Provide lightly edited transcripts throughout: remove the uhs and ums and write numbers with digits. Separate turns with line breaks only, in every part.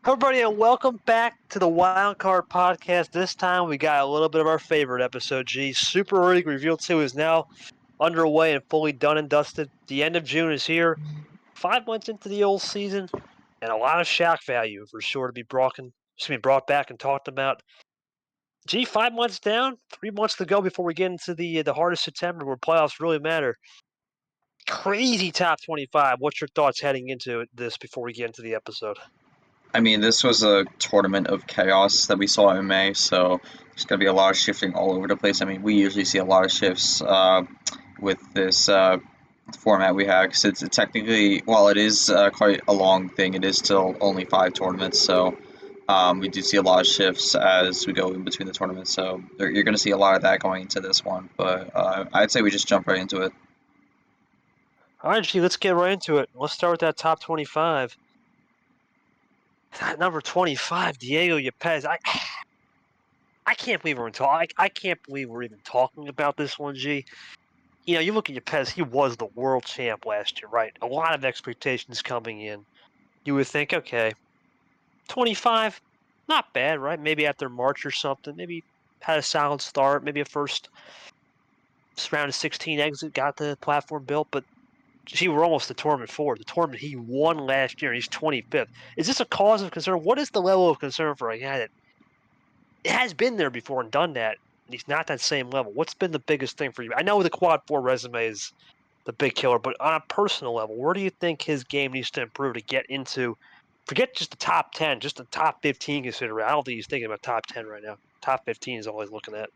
Everybody, and welcome back to the Wildcard Podcast. This time we got a little bit of our favorite episode, G. Super League Reveal 2 is now underway and fully done and dusted. The end of June is here. 5 months into the old season, and a lot of shock value for sure to be brought back and talked about. G, 5 months down, 3 months to go before we get into the heart of September where playoffs really matter. Crazy top 25. What's your thoughts heading into this before we get into the episode?
I mean, this was a tournament of chaos that we saw in May, so there's going to be a lot of shifting all over the place. I mean, we usually see a lot of shifts with this format we have, because it's technically, while it is quite a long thing, it is still only 5 tournaments, so we do see a lot of shifts as we go in between the tournaments, so you're going to see a lot of that going into this one, but I'd say we just jump right into it.
All right, G, let's get right into it. Let's start with that top 25. That number 25, Diego Yepes. I can't believe I can't believe we're even talking about this one, G. You know, you look at Yepes, he was the world champ last year, right? A lot of expectations coming in. You would think, okay, 25, not bad, right? Maybe after March or something, maybe had a solid start, maybe a first round of 16 exit, got the platform built, but we're almost the tournament forward. The tournament he won last year, and he's 25th. Is this a cause of concern? What is the level of concern for a guy that it has been there before and done that, and he's not that same level? What's been the biggest thing for you? I know the quad 4 resume is the big killer, but on a personal level, where do you think his game needs to improve to get into, forget just the top 10, just the top 15 consider? I don't think he's thinking about top 10 right now. Top 15 is always looking at.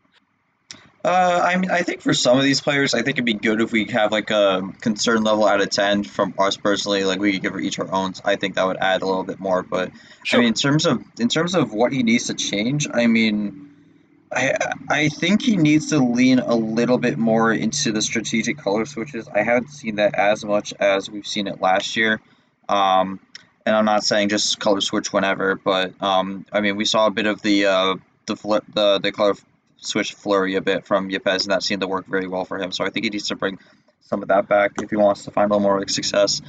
I mean, I think for some of these players, I think it'd be good if we have like a concern level out of 10 from us personally. Like we could give each our own. I think that would add a little bit more. But I mean,
Sure.
in terms of what he needs to change, I mean, I think he needs to lean a little bit more into the strategic color switches. I haven't seen that as much as we've seen it last year. Um, and I'm not saying just color switch whenever, but I mean, we saw a bit of the color switch flurry a bit from Yepes, and that seemed to work very well for him. So I think he needs to bring some of that back if he wants to find a little more success.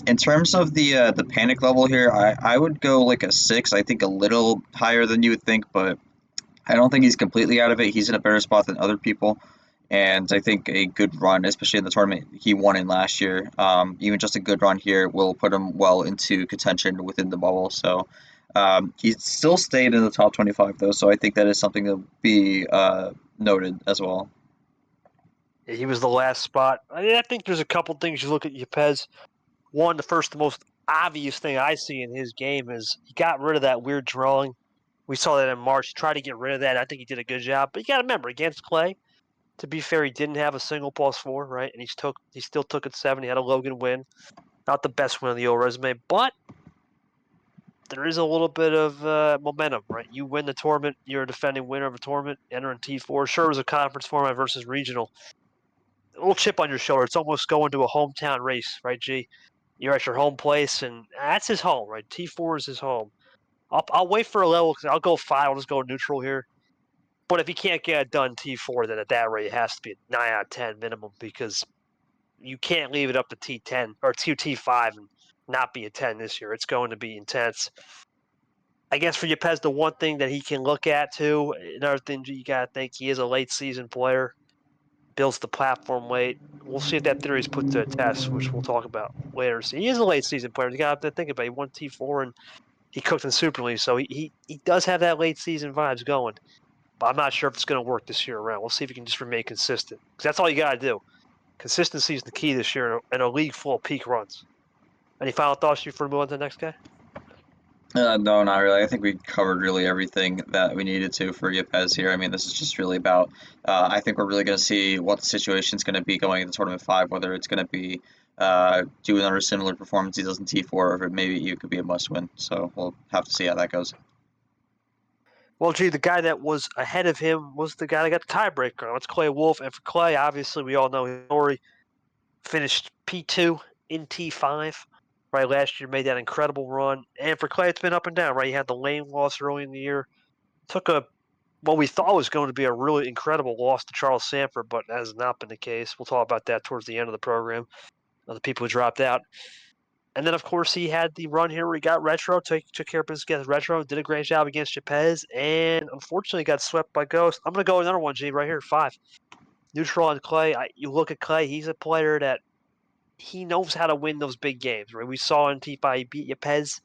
In terms of the panic level here, I would go like a 6. I think a little higher than you would think, but I don't think he's completely out of it. He's in a better spot than other people. And I think a good run, especially in the tournament he won in last year, even just a good run here will put him well into contention within the bubble. So he's still stayed in the top 25, though. So I think that is something to be noted as well.
He was the last spot. I think there's a couple things you look at Yepes. One, the most obvious thing I see in his game is he got rid of that weird drawing. We saw that in March. He tried to get rid of that. I think he did a good job. But you got to remember, against Clay, to be fair, he didn't have a single +4, right? And he still took it 7. He had a Logan win. Not the best win on the old resume, but there is a little bit of momentum, right? You win the tournament, you're a defending winner of a tournament, entering T4. Sure, it was a conference format versus regional. A little chip on your shoulder. It's almost going to a hometown race, right, G? You're at your home place, and that's his home, right? T4 is his home. I'll wait for a level because I'll go 5. I'll just go neutral here. But if he can't get it done T4, then at that rate, it has to be a 9 out of 10 minimum because you can't leave it up to T10 or T5 and not be a 10 this year. It's going to be intense. I guess for Yepes, the one thing that he can look at too, another thing you got to think, he is a late season player, builds the platform late. We'll see if that theory is put to a test, which we'll talk about later. So he is a late season player. You got to think about it. He won T4 and he cooked in Super League, so he does have that late season vibes going. But I'm not sure if it's going to work this year around. We'll see if he can just remain consistent because that's all you got to do. Consistency is the key this year in a league full of peak runs. Any final thoughts before we move on to the next guy?
No, not really. I think we covered really everything that we needed to for Yepes here. I mean, this is just really about. I think we're really going to see what the situation is going to be going into tournament 5, whether it's going to be do another similar performance he does in T4, or if it maybe it could be a must win. So we'll have to see how that goes.
Well, gee, the guy that was ahead of him was the guy that got the tiebreaker. That's Clay Wolf. And for Clay, obviously, we all know his story. Finished P2 in T5. Right, last year made that incredible run. And for Clay, it's been up and down, right? He had the lane loss early in the year. Took what we thought was going to be a really incredible loss to Charles Sanford, but that has not been the case. We'll talk about that towards the end of the program, the people who dropped out. And then, of course, he had the run here where he got Retro, took care of business against Retro, did a great job against Yepes, and unfortunately got swept by Ghost. I'm going to go with another one, G, right here, 5. Neutral on Clay. You look at Clay, he's a player that he knows how to win those big games, right? We saw in T5, he beat Yepes.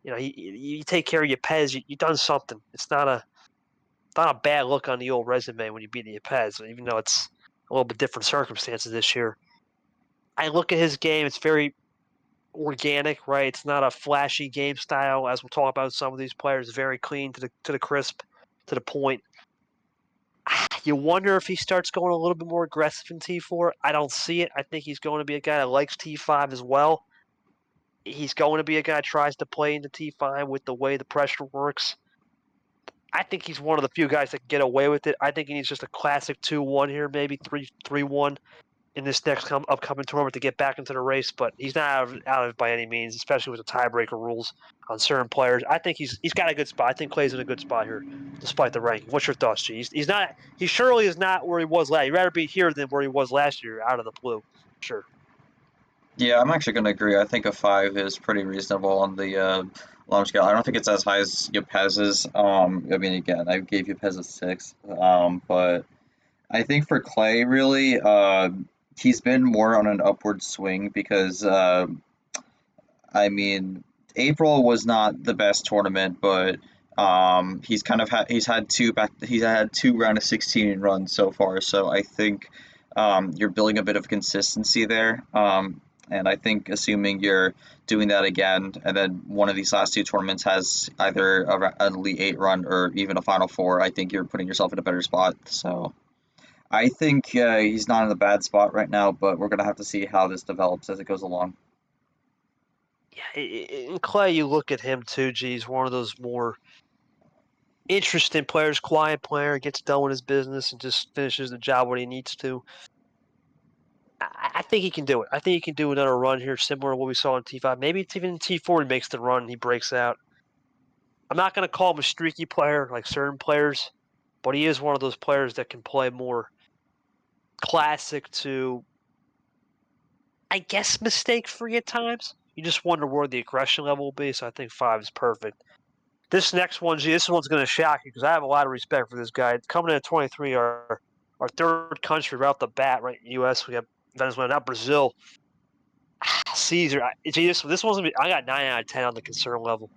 You take care of Yepes, you've done something. It's not a bad look on the old resume when you beat the Yepes, even though it's a little bit different circumstances this year. I look at his game, it's very organic, right? It's not a flashy game style, as we'll talk about some of these players. Very clean to the crisp, to the point. You wonder if he starts going a little bit more aggressive in T4. I don't see it. I think he's going to be a guy that likes T5 as well. He's going to be a guy that tries to play into T5 with the way the pressure works. I think he's one of the few guys that can get away with it. I think he needs just a classic 2-1 here, maybe 3-1 in this next upcoming tournament to get back into the race, but he's not out of it by any means, especially with the tiebreaker rules on certain players. I think he's got a good spot. I think Clay's in a good spot here, despite the ranking. What's your thoughts, G? He's not. He surely is not where he was last. He'd rather be here than where he was last year, out of the blue. Sure.
Yeah, I'm actually going to agree. I think a 5 is pretty reasonable on the alarm scale. I don't think it's as high as Yepes's. I mean, again, I gave Yepes a 6. But I think for Clay, really, he's been more on an upward swing because, I mean, April was not the best tournament, but he's had two round of 16 runs so far. So I think you're building a bit of consistency there. And I think assuming you're doing that again, and then one of these last two tournaments has either an Elite 8 run or even a Final Four, I think you're putting yourself in a better spot. So I think he's not in a bad spot right now, but we're going to have to see how this develops as it goes along.
Yeah, in Clay, you look at him too. G, he's one of those more interesting players, quiet player, gets done with his business and just finishes the job when he needs to. I think he can do it. I think he can do another run here, similar to what we saw in T5. Maybe it's even in T4 he makes the run, he breaks out. I'm not going to call him a streaky player like certain players, but he is one of those players that can play more classic to, I guess, mistake-free at times. You just wonder where the aggression level will be, so I think 5 is perfect. This next one, this one's going to shock you because I have a lot of respect for this guy. Coming in at 23, our third country right off the bat, right? U.S., we have Venezuela, not Brazil. Caesar, this one's gonna be. I got 9 out of 10 on the concern level.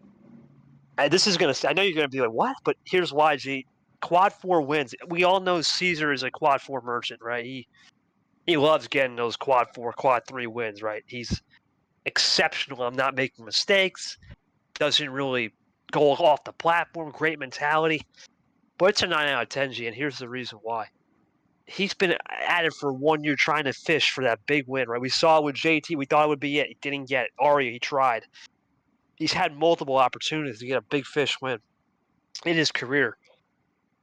And this is gonna. I know you're gonna be like, what? But here's why, G. Quad 4 wins. We all know Caesar is a quad 4 merchant, right? He loves getting those quad 4, quad 3 wins, right? He's exceptional. I'm not making mistakes. Doesn't really go off the platform. Great mentality. But it's a 9 out of 10, G. And here's the reason why. He's been at it for 1 year trying to fish for that big win, right? We saw with JT, we thought it would be it. He didn't get it. Aria, he tried. He's had multiple opportunities to get a big fish win in his career.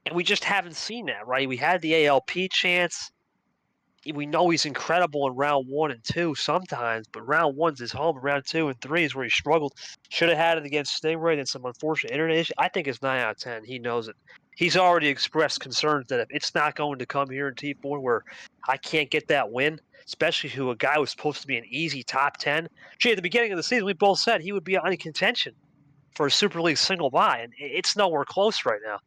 And we just haven't seen that, right? We had the ALP chance. We know he's incredible in round 1 and 2 sometimes, but round 1's his home. Round 2 and 3 is where he struggled. Should have had it against Stingray and some unfortunate internet issue. I think it's 9 out of 10. He knows it. He's already expressed concerns that if it's not going to come here in T4 where I can't get that win, especially who a guy was supposed to be an easy top 10. Gee, at the beginning of the season, we both said he would be on contention for a Super League single bye, and it's nowhere close right now.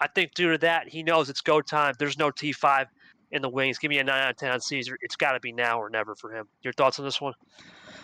I think due to that, he knows it's go time. There's no T5 in the wings. Give me a 9 out of 10 on Caesar. It's got to be now or never for him. Your thoughts on this one?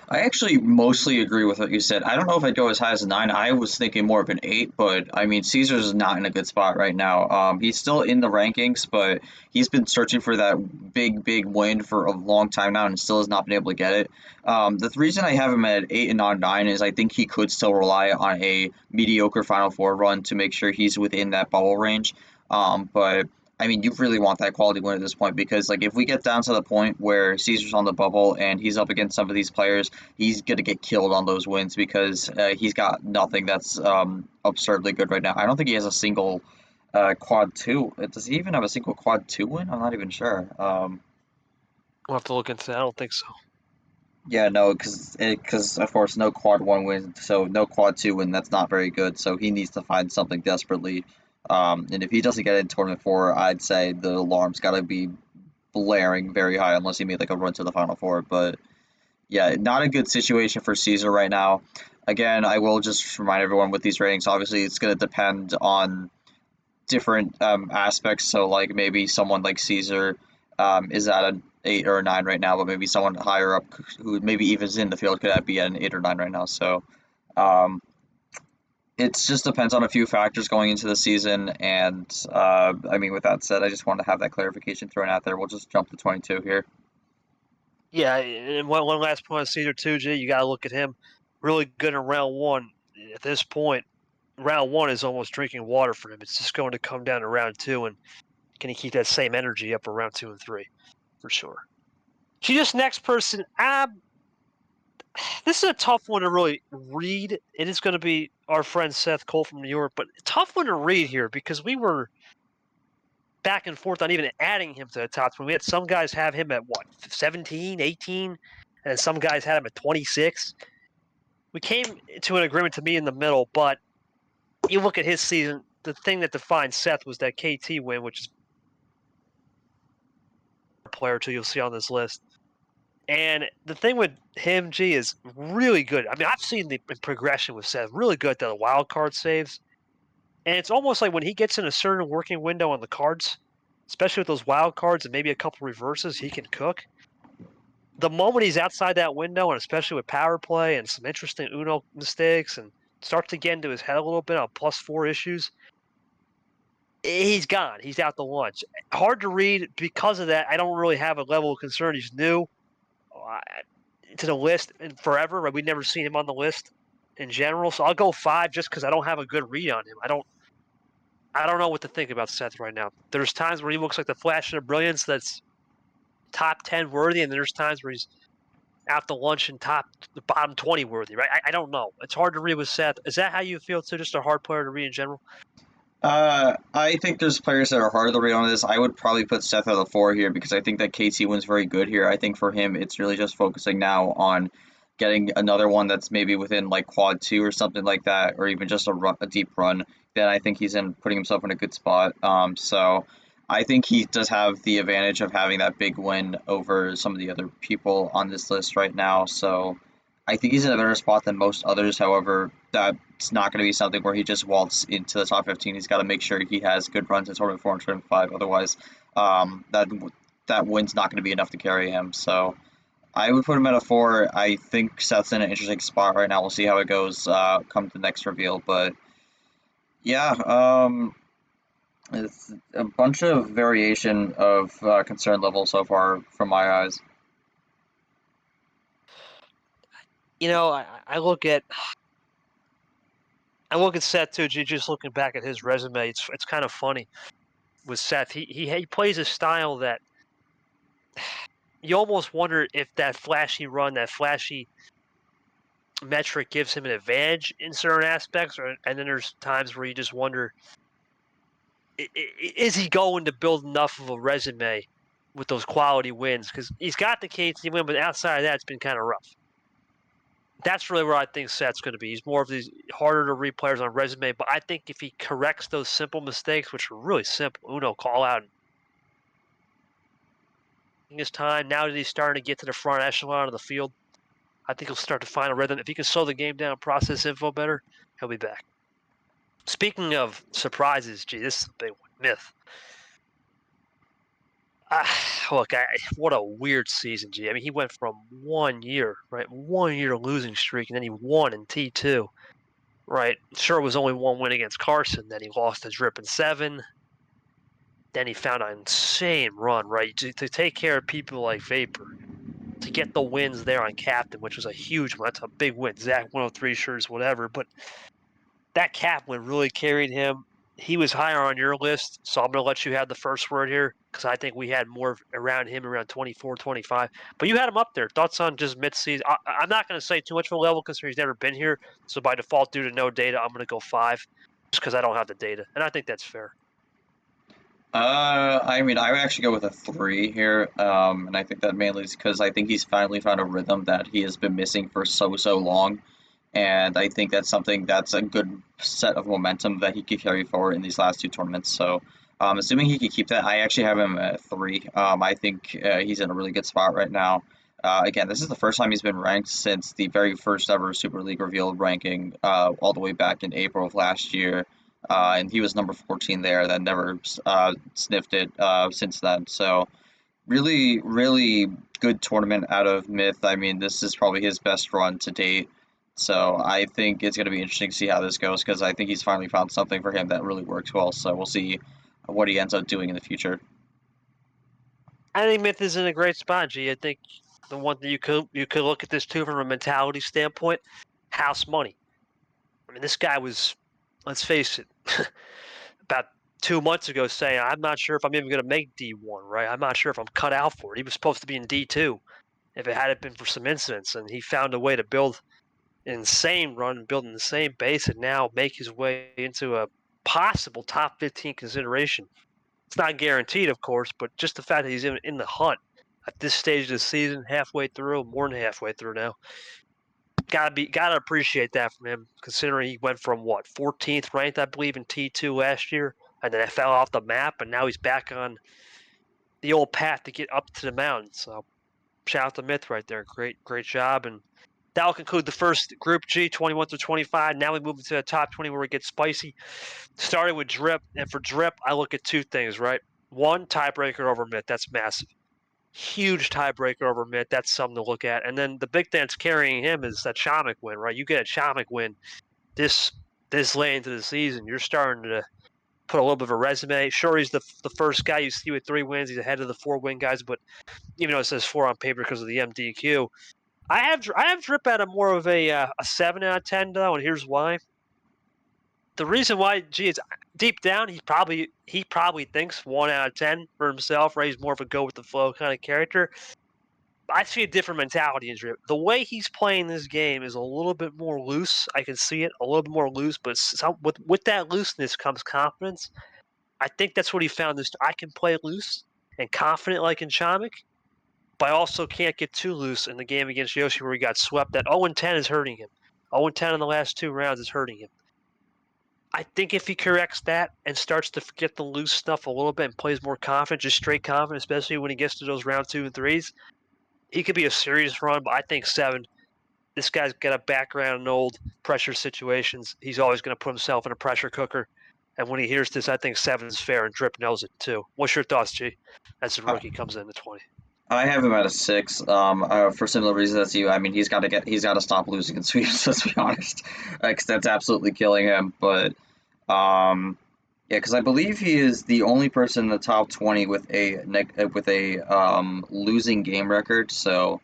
I actually mostly agree with what you said. I don't know if I'd go as high as a 9. I was thinking more of an 8, but I mean, Caesar's is not in a good spot right now. He's still in the rankings, but he's been searching for that big win for a long time now and still has not been able to get it. The reason I have him at 8 and not 9 is I think he could still rely on a mediocre Final Four run to make sure he's within that bubble range. But I mean, you really want that quality win at this point because, like, if we get down to the point where Caesar's on the bubble and he's up against some of these players, he's going to get killed on those wins because he's got nothing that's absurdly good right now. I don't think he has a single quad 2. Does he even have a single quad 2 win? I'm not even sure.
We'll have to look into that. I don't think so.
Yeah, no, because of course no quad 1 win, so no quad 2 win. That's not very good. So he needs to find something desperately. And if he doesn't get in tournament 4, I'd say the alarm's got to be blaring very high unless he made like a run to the Final Four. But yeah, not a good situation for Caesar right now. Again, I will just remind everyone with these ratings, obviously, it's going to depend on different aspects. So, like maybe someone like Caesar is at an 8 or a 9 right now, but maybe someone higher up who maybe even is in the field could be at an 8 or 9 right now. So, um, it just depends on a few factors going into the season. And I mean, with that said, I just wanted to have that clarification thrown out there. We'll just jump to 22 here.
Yeah, and one last point on Cedar 2G, you got to look at him really good in round one. At this point, round one is almost drinking water for him. It's just going to come down to round two, and can he keep that same energy up for round 2 and 3? For sure. This next person, this is a tough one to really read. It is going to be our friend Seth Cole from New York, but a tough one to read here because we were back and forth on even adding him to the top 20. We had some guys have him at what, 17, 18, and some guys had him at 26. We came to an agreement to be in the middle, but you look at his season, the thing that defined Seth was that KT win, which is a player too you'll see on this list. And the thing with him, G, is really good. I mean, I've seen the progression with Seth, really good at the wild card saves. And it's almost like when he gets in a certain working window on the cards, especially with those wild cards and maybe a couple reverses, he can cook. The moment he's outside that window, and especially with power play and some interesting Uno mistakes and starts to get into his head a little bit on +4 issues, he's gone. He's out to lunch. Hard to read because of that. I don't really have a level of concern. He's new to the list in forever. Right? We've never seen him on the list in general, so I'll go 5 just because I don't have a good read on him. I don't know what to think about Seth right now. There's times where he looks like the flash of brilliance that's top 10 worthy, and there's times where he's out to lunch and the bottom 20 worthy, right? I don't know. It's hard to read with Seth. Is that how you feel too? Just a hard player to read in general?
I think there's players that are harder to read on this. I would probably put Seth at a 4 here because I think that KT wins very good here. I think for him, it's really just focusing now on getting another one that's maybe within like quad 2 or something like that, or even just a deep run. Then I think he's in putting himself in a good spot. So I think he does have the advantage of having that big win over some of the other people on this list right now. So I think he's in a better spot than most others. However, that's not going to be something where he just waltz into the top 15. He's got to make sure he has good runs in tournament 4 and tournament 5. Otherwise, that win's not going to be enough to carry him. So I would put him at a 4. I think Seth's in an interesting spot right now. We'll see how it goes come the next reveal. But yeah, it's a bunch of variation of concern level so far from my eyes.
You know, I look at Seth too. Just looking back at his resume, it's kind of funny with Seth. He plays a style that you almost wonder if that flashy run, that flashy metric gives him an advantage in certain aspects, and then there's times where you just wonder, is he going to build enough of a resume with those quality wins? Because he's got the KT win, but outside of that, it's been kind of rough. That's really where I think Seth's going to be. He's more of these harder to read players on resume, but I think if he corrects those simple mistakes, which are really simple, Uno call out, in his time, now that he's starting to get to the front echelon of the field, I think he'll start to find a rhythm. If he can slow the game down, process info better, he'll be back. Speaking of surprises, this is a big one. Myth. Look, what a weird season, G. I mean, he went from 1 year, right? 1 year losing streak, and then he won in T2, right? Sure, it was only one win against Carson. Then he lost to Drip in 7. Then he found an insane run, right? To take care of people like Vapor, to get the wins there on Captain, which was a huge one. That's a big win. Zach 103 shirts, whatever. But that cap win really carried him. He was higher on your list, so I'm going to let you have the first word here because I think we had more around him around 24, 25. But you had him up there. Thoughts on just mid-season? I'm not going to say too much of a level because he's never been here. So by default, due to no data, I'm going to go 5 just because I don't have the data. And I think that's fair.
I mean, I would actually go with a 3 here, and I think that mainly is because I think he's finally found a rhythm that he has been missing for so long, and I think that's something that's a good set of momentum that he could carry forward in these last 2 tournaments. So, assuming he could keep that, I actually have him at 3. I think he's in a really good spot right now. Again, this is the first time he's been ranked since the very first ever Super League revealed ranking, all the way back in April of last year. And he was number 14 there, then never sniffed it since then. So, really, really good tournament out of Myth. I mean, this is probably his best run to date. So, I think it's going to be interesting to see how this goes because I think he's finally found something for him that really works well. So, we'll see what he ends up doing in the future.
I think Myth is in a great spot, G. I think the one thing you could look at this too from a mentality standpoint, house money. I mean, this guy was, let's face it, about 2 months ago saying, I'm not sure if I'm even going to make D1, right? I'm not sure if I'm cut out for it. He was supposed to be in D2 if it hadn't been for some incidents, and he found a way to build an insane run, build an insane base, and now make his way into a possible top 15 consideration. It's not guaranteed, of course, but just the fact that he's in the hunt at this stage of the season, halfway through, more than halfway through now, gotta appreciate that from him, considering he went from 14th ranked, I believe, in T2 last year, and then it fell off the map, and now he's back on the old path to get up to the mountain. So shout out to Myth right there. Great job. And that'll conclude the first Group G, 21 through 25. Now we move into the top 20 where it gets spicy. Starting with Drip. And for Drip, I look at two things, right? One, tiebreaker over Myth. That's massive. Huge tiebreaker over Myth. That's something to look at. And then the big thing that's carrying him is that Shamik win, right? You get a Shamik win this late into the season. You're starting to put a little bit of a resume. Sure, he's the first guy you see with 3 wins. He's ahead of the 4 win guys, but even though it says 4 on paper because of the MDQ, I have Drip at a more of a 7 out of 10 though, and here's why. The reason why, is deep down he probably thinks 1 out of 10 for himself, right? He's more of a go with the flow kind of character. I see a different mentality in Drip. The way he's playing this game is a little bit more loose. I can see it a little bit more loose, but with that looseness comes confidence. I think that's what he found. I can play loose and confident like in Shamik, but I also can't get too loose in the game against Yoshi where he got swept. That 0-10 is hurting him. 0-10 in the last 2 rounds is hurting him. I think if he corrects that and starts to forget the loose stuff a little bit and plays more confident, just straight confident, especially when he gets to those round 2 and 3s, he could be a serious run, but I think 7. This guy's got a background in old pressure situations. He's always going to put himself in a pressure cooker. And when he hears this, I think 7 is fair, and Drip knows it too. What's your thoughts, G? As the rookie comes in at 20.
I have him at a 6, for similar reasons as you. I mean, he's got to stop losing in sweeps. Let's be honest, because that's absolutely killing him. But yeah, because I believe he is the only person in the top 20 with a losing game record. So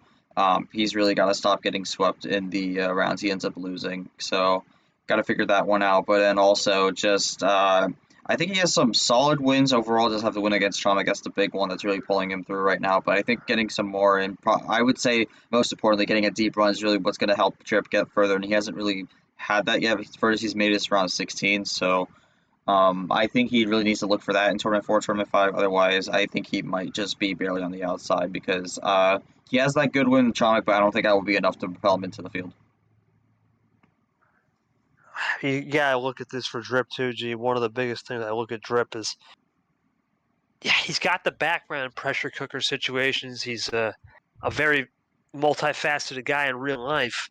he's really got to stop getting swept in the rounds he ends up losing. So got to figure that one out. But then also just I think he has some solid wins overall. Just have to win against Trump. I guess the big one that's really pulling him through right now. But I think getting some more, and I would say most importantly, getting a deep run is really what's going to help Trip get further. And he hasn't really had that yet. First, he's made it around 16. So I think he really needs to look for that in Tournament 4, Tournament 5. Otherwise, I think he might just be barely on the outside because he has that good win in Tronic, but I don't think that will be enough to propel him into the field.
You gotta look at this for Drip too, G. One of the biggest things I look at Drip is, yeah, he's got the background in pressure cooker situations. He's a very multifaceted guy in real life.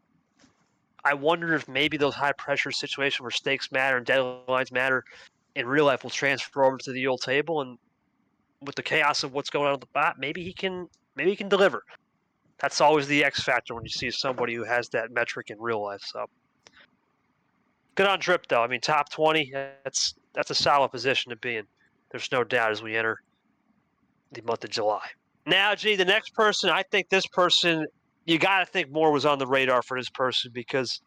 I wonder if maybe those high pressure situations where stakes matter and deadlines matter in real life will transfer over to the old table, and with the chaos of what's going on at the bot, maybe he can deliver. That's always the X factor when you see somebody who has that metric in real life. So good on Drip though. I mean, top 20. That's a solid position to be in. There's no doubt as we enter the month of July. Now, G, the next person, I think this person, you got to think more was on the radar for this person because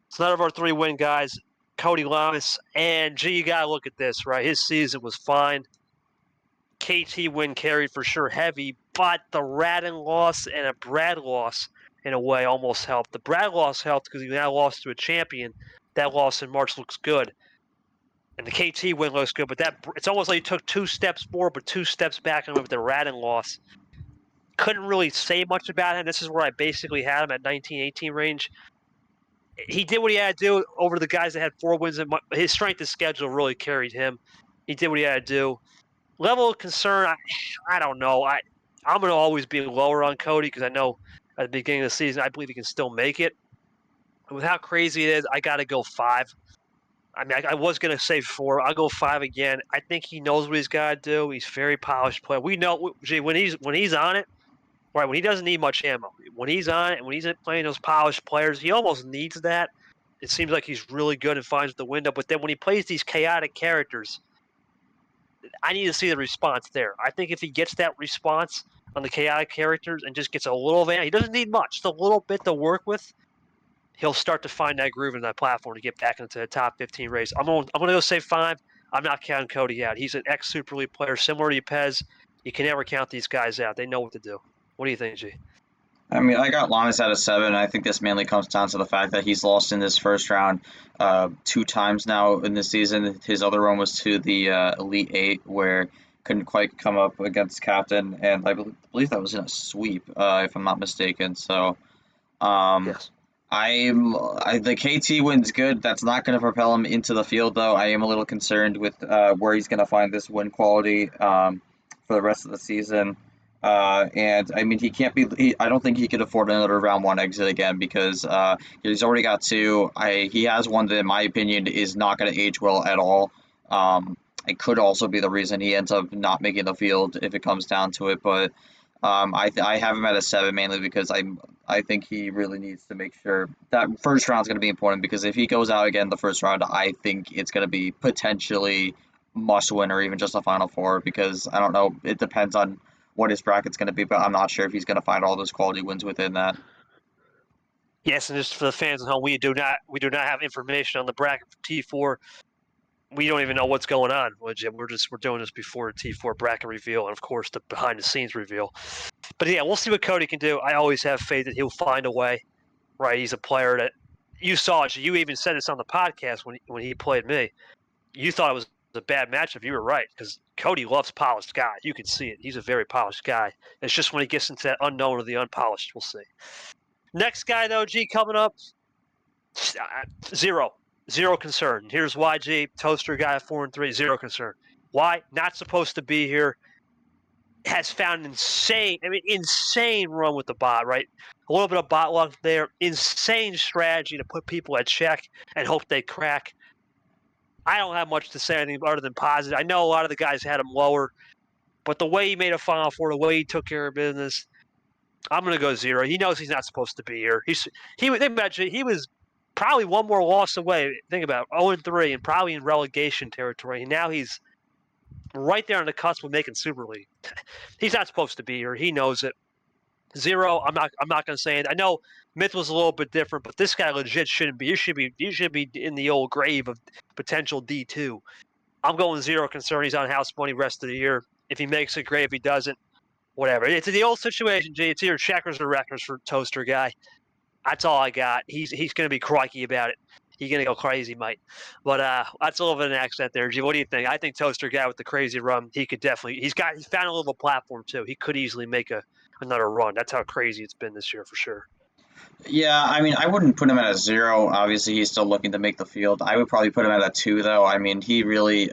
it's none of our 3-win guys, Cody Lamas. And, G, you got to look at this, right? His season was fine. KT win carried for sure heavy, but the Radin loss and a Brad loss, in a way, almost helped. The Brad loss helped because he now lost to a champion. That loss in March looks good. And the KT win looks good, but it's almost like you took 2 steps forward, but 2 steps back and went with the Radin loss. Couldn't really say much about him. This is where I basically had him at 19-18 range. He did what he had to do over the guys that had 4 wins. His strength of schedule really carried him. He did what he had to do. Level of concern, I don't know. I'm going to always be lower on Cody because I know at the beginning of the season. I believe he can still make it. With how crazy it is, I got to go 5. I mean, I was going to say 4. I'll go 5 again. I think he knows what he's got to do. He's a very polished player. We know, when he's on it, right, when he doesn't need much ammo, when he's on it and when he's playing those polished players, he almost needs that. It seems like he's really good and finds the window. But then when he plays these chaotic characters, I need to see the response there. I think if he gets that response on the chaotic characters and just gets a little of it, he doesn't need much, just a little bit to work with. He'll start to find that groove in that platform to get back into the top 15 race. I'm gonna go say 5. I'm not counting Cody out. He's an ex-Super League player, similar to Yepez. You can never count these guys out. They know what to do. What do you think, G?
I mean, I got Lamas at a 7. I think this mainly comes down to the fact that he's lost in this first round 2 times now in this season. His other one was to the Elite 8, where couldn't quite come up against Captain, and I believe that was in a sweep, if I'm not mistaken. So,
Yes.
the KT win's good. That's not going to propel him into the field, though. I am a little concerned with where he's going to find this win quality for the rest of the season. And I mean, he can't be. I don't think he could afford another round 1 exit again because he's already got 2. He has one that, in my opinion, is not going to age well at all. It could also be the reason he ends up not making the field if it comes down to it. But I have him at a 7 mainly because I think he really needs to make sure that first round is going to be important, because if he goes out again the first round, I think it's going to be potentially must win or even just a Final Four, because I don't know. It depends on what his bracket's going to be, but I'm not sure if he's going to find all those quality wins within that.
Yes, and just for the fans at home, we do not have information on the bracket for T4. We don't even know what's going on. We're doing this before the T4 bracket reveal, and of course the behind the scenes reveal. But yeah, we'll see what Cody can do. I always have faith that he'll find a way. Right, he's a player that you saw it. You even said this on the podcast when he played me. You thought it was a bad matchup. You were right, because Cody loves polished guys. You can see it. He's a very polished guy. It's just when he gets into that unknown or the unpolished, we'll see. Next guy though, G, coming up, 0 concern. Here's why, G. Toaster guy 4-3, 0 concern. Why? Not supposed to be here. Has found insane run with the bot, right? A little bit of bot luck there. Insane strategy to put people at check and hope they crack. I don't have much to say anything other than positive. I know a lot of the guys had him lower, but the way he made a Final Four, the way he took care of business, I'm going to go 0. He knows he's not supposed to be here. He was probably one more loss away. Think about it, 0-3 and probably in relegation territory. And now he's right there on the cusp of making Super League. He's not supposed to be here. He knows it. 0. I'm not going to say it. I know Myth was a little bit different, but this guy legit shouldn't be. You should be in the old grave of potential D2. I'm going 0 concern. He's on house money rest of the year. If he makes it, great. If he doesn't, whatever. It's the old situation, G. It's either checkers or wreckers for Toaster guy. That's all I got. He's going to be crikey about it. He's going to go crazy, mate. But that's a little bit of an accent there, G. What do you think? I think Toaster guy with the crazy run, he could definitely. He's found a little platform too. He could easily make another run. That's how crazy it's been this year for sure.
Yeah, I mean, I wouldn't put him at a 0. Obviously, he's still looking to make the field. I would probably put him at a 2, though. I mean, he really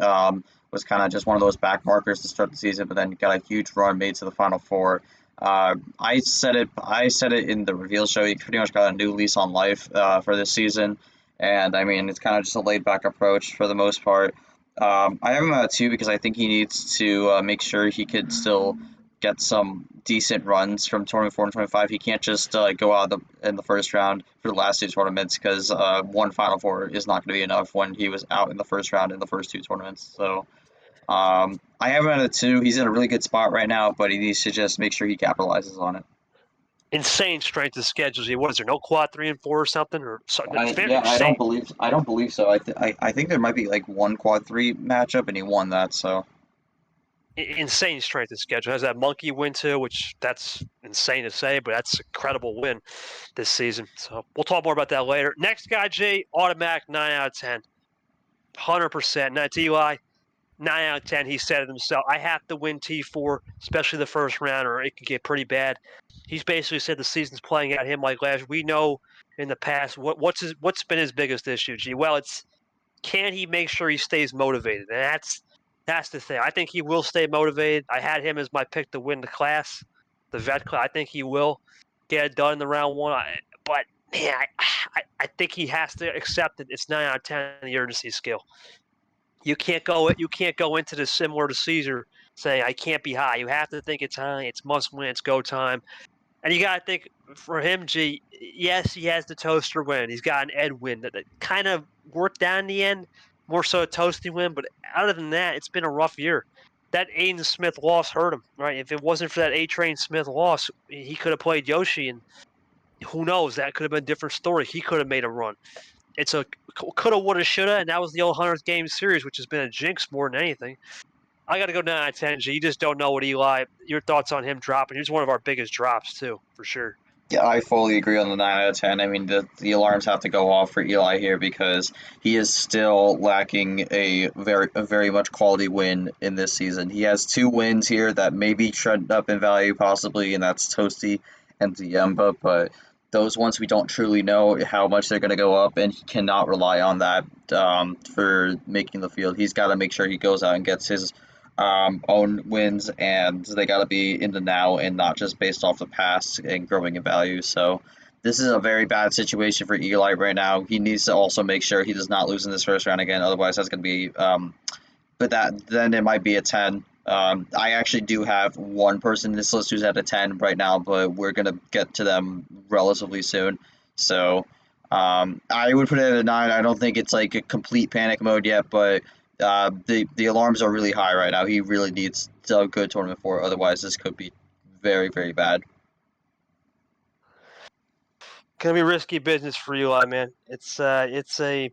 was kind of just one of those back markers to start the season, but then got a huge run made to the Final Four. I said it in the reveal show. He pretty much got a new lease on life for this season, and I mean, it's kind of just a laid back approach for the most part. I have him at a 2 because I think he needs to make sure he could still get some decent runs from tournament 4 and 25. He can't just go out in the first round for the last 2 tournaments, because one Final Four is not going to be enough when he was out in the first round in the first 2 tournaments. So I have him at a 2. He's in a really good spot right now, but he needs to just make sure he capitalizes on it.
Insane strength of schedules. What is there? No quad 3 and 4 or something, or something?
I don't believe so. I think there might be like one quad 3 matchup, and he won that. So.
Insane strength of schedule. Has that monkey win too, which that's insane to say, but that's a credible win this season. So we'll talk more about that later. Next guy, G, automatic 9 out of 10. 100%. Not Eli, 9 out of 10. He said it himself. I have to win T4, especially the first round, or it could get pretty bad. He's basically said the season's playing at him like last. We know in the past what's been his biggest issue, G. Well, it's can he make sure he stays motivated? And that's the thing. I think he will stay motivated. I had him as my pick to win the class, the vet class. I think he will. get it done in the round one. But man, I think he has to accept that it's 9 out of 10 on the urgency scale. You can't go into this similar to Caesar saying I can't be high. You have to think it's high. It's must win. It's go time. And you got to think for him, G. Yes, he has the toaster win. He's got an Ed win that kind of worked out in the end. More so a toasty win, but other than that, it's been a rough year. That Aiden Smith loss hurt him, right? If it wasn't for that A-Train Smith loss, he could have played Yoshi, and who knows? That could have been a different story. He could have made a run. It's a coulda, woulda, shoulda, and that was the old 100th game series, which has been a jinx more than anything. I got to go 9 out of 10, G. You just don't know what Eli. Your thoughts on him dropping? He's one of our biggest drops too, for sure.
Yeah, I fully agree on the 9 out of 10. I mean, the alarms have to go off for Eli here because he is still lacking a very much quality win in this season. He has 2 wins here that maybe trend up in value possibly, and that's Toasty and Diemba, but those ones we don't truly know how much they're going to go up, and he cannot rely on that for making the field. He's got to make sure he goes out and gets his own wins, and they got to be in the now and not just based off the past and growing in value. So this is a very bad situation for Eli right now. He needs to also make sure he does not lose in this first round again. Otherwise, that's going to be, but then it might be a 10. I actually do have one person in this list who's at a 10 right now, but we're going to get to them relatively soon. So I would put it at a 9. I don't think it's like a complete panic mode yet, but the alarms are really high right now. He really needs a good tournament for it. Otherwise, this could be very, very bad.
Gonna be risky business for Eli, man. It's a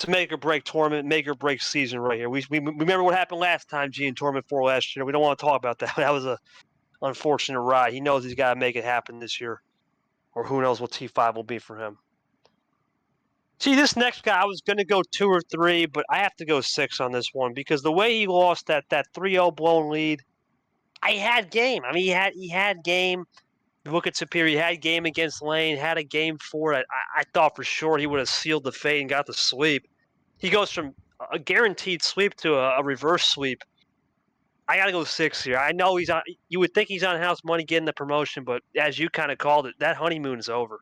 make or break tournament, make or break season right here. We remember what happened last time, G, in tournament 4 last year. We don't want to talk about that. That was a unfortunate ride. He knows he's got to make it happen this year, or who knows what T5 will be for him. See, this next guy, I was going to go 2 or 3, but I have to go 6 on this one because the way he lost that 3-0 blown lead, I had game. I mean, he had game. Look at Superior. He had game against Lane, had a game for it. I thought for sure he would have sealed the fate and got the sweep. He goes from a guaranteed sweep to a reverse sweep. I got to go 6 here. I know he's on. You would think he's on house money getting the promotion, but as you kind of called it, that honeymoon is over.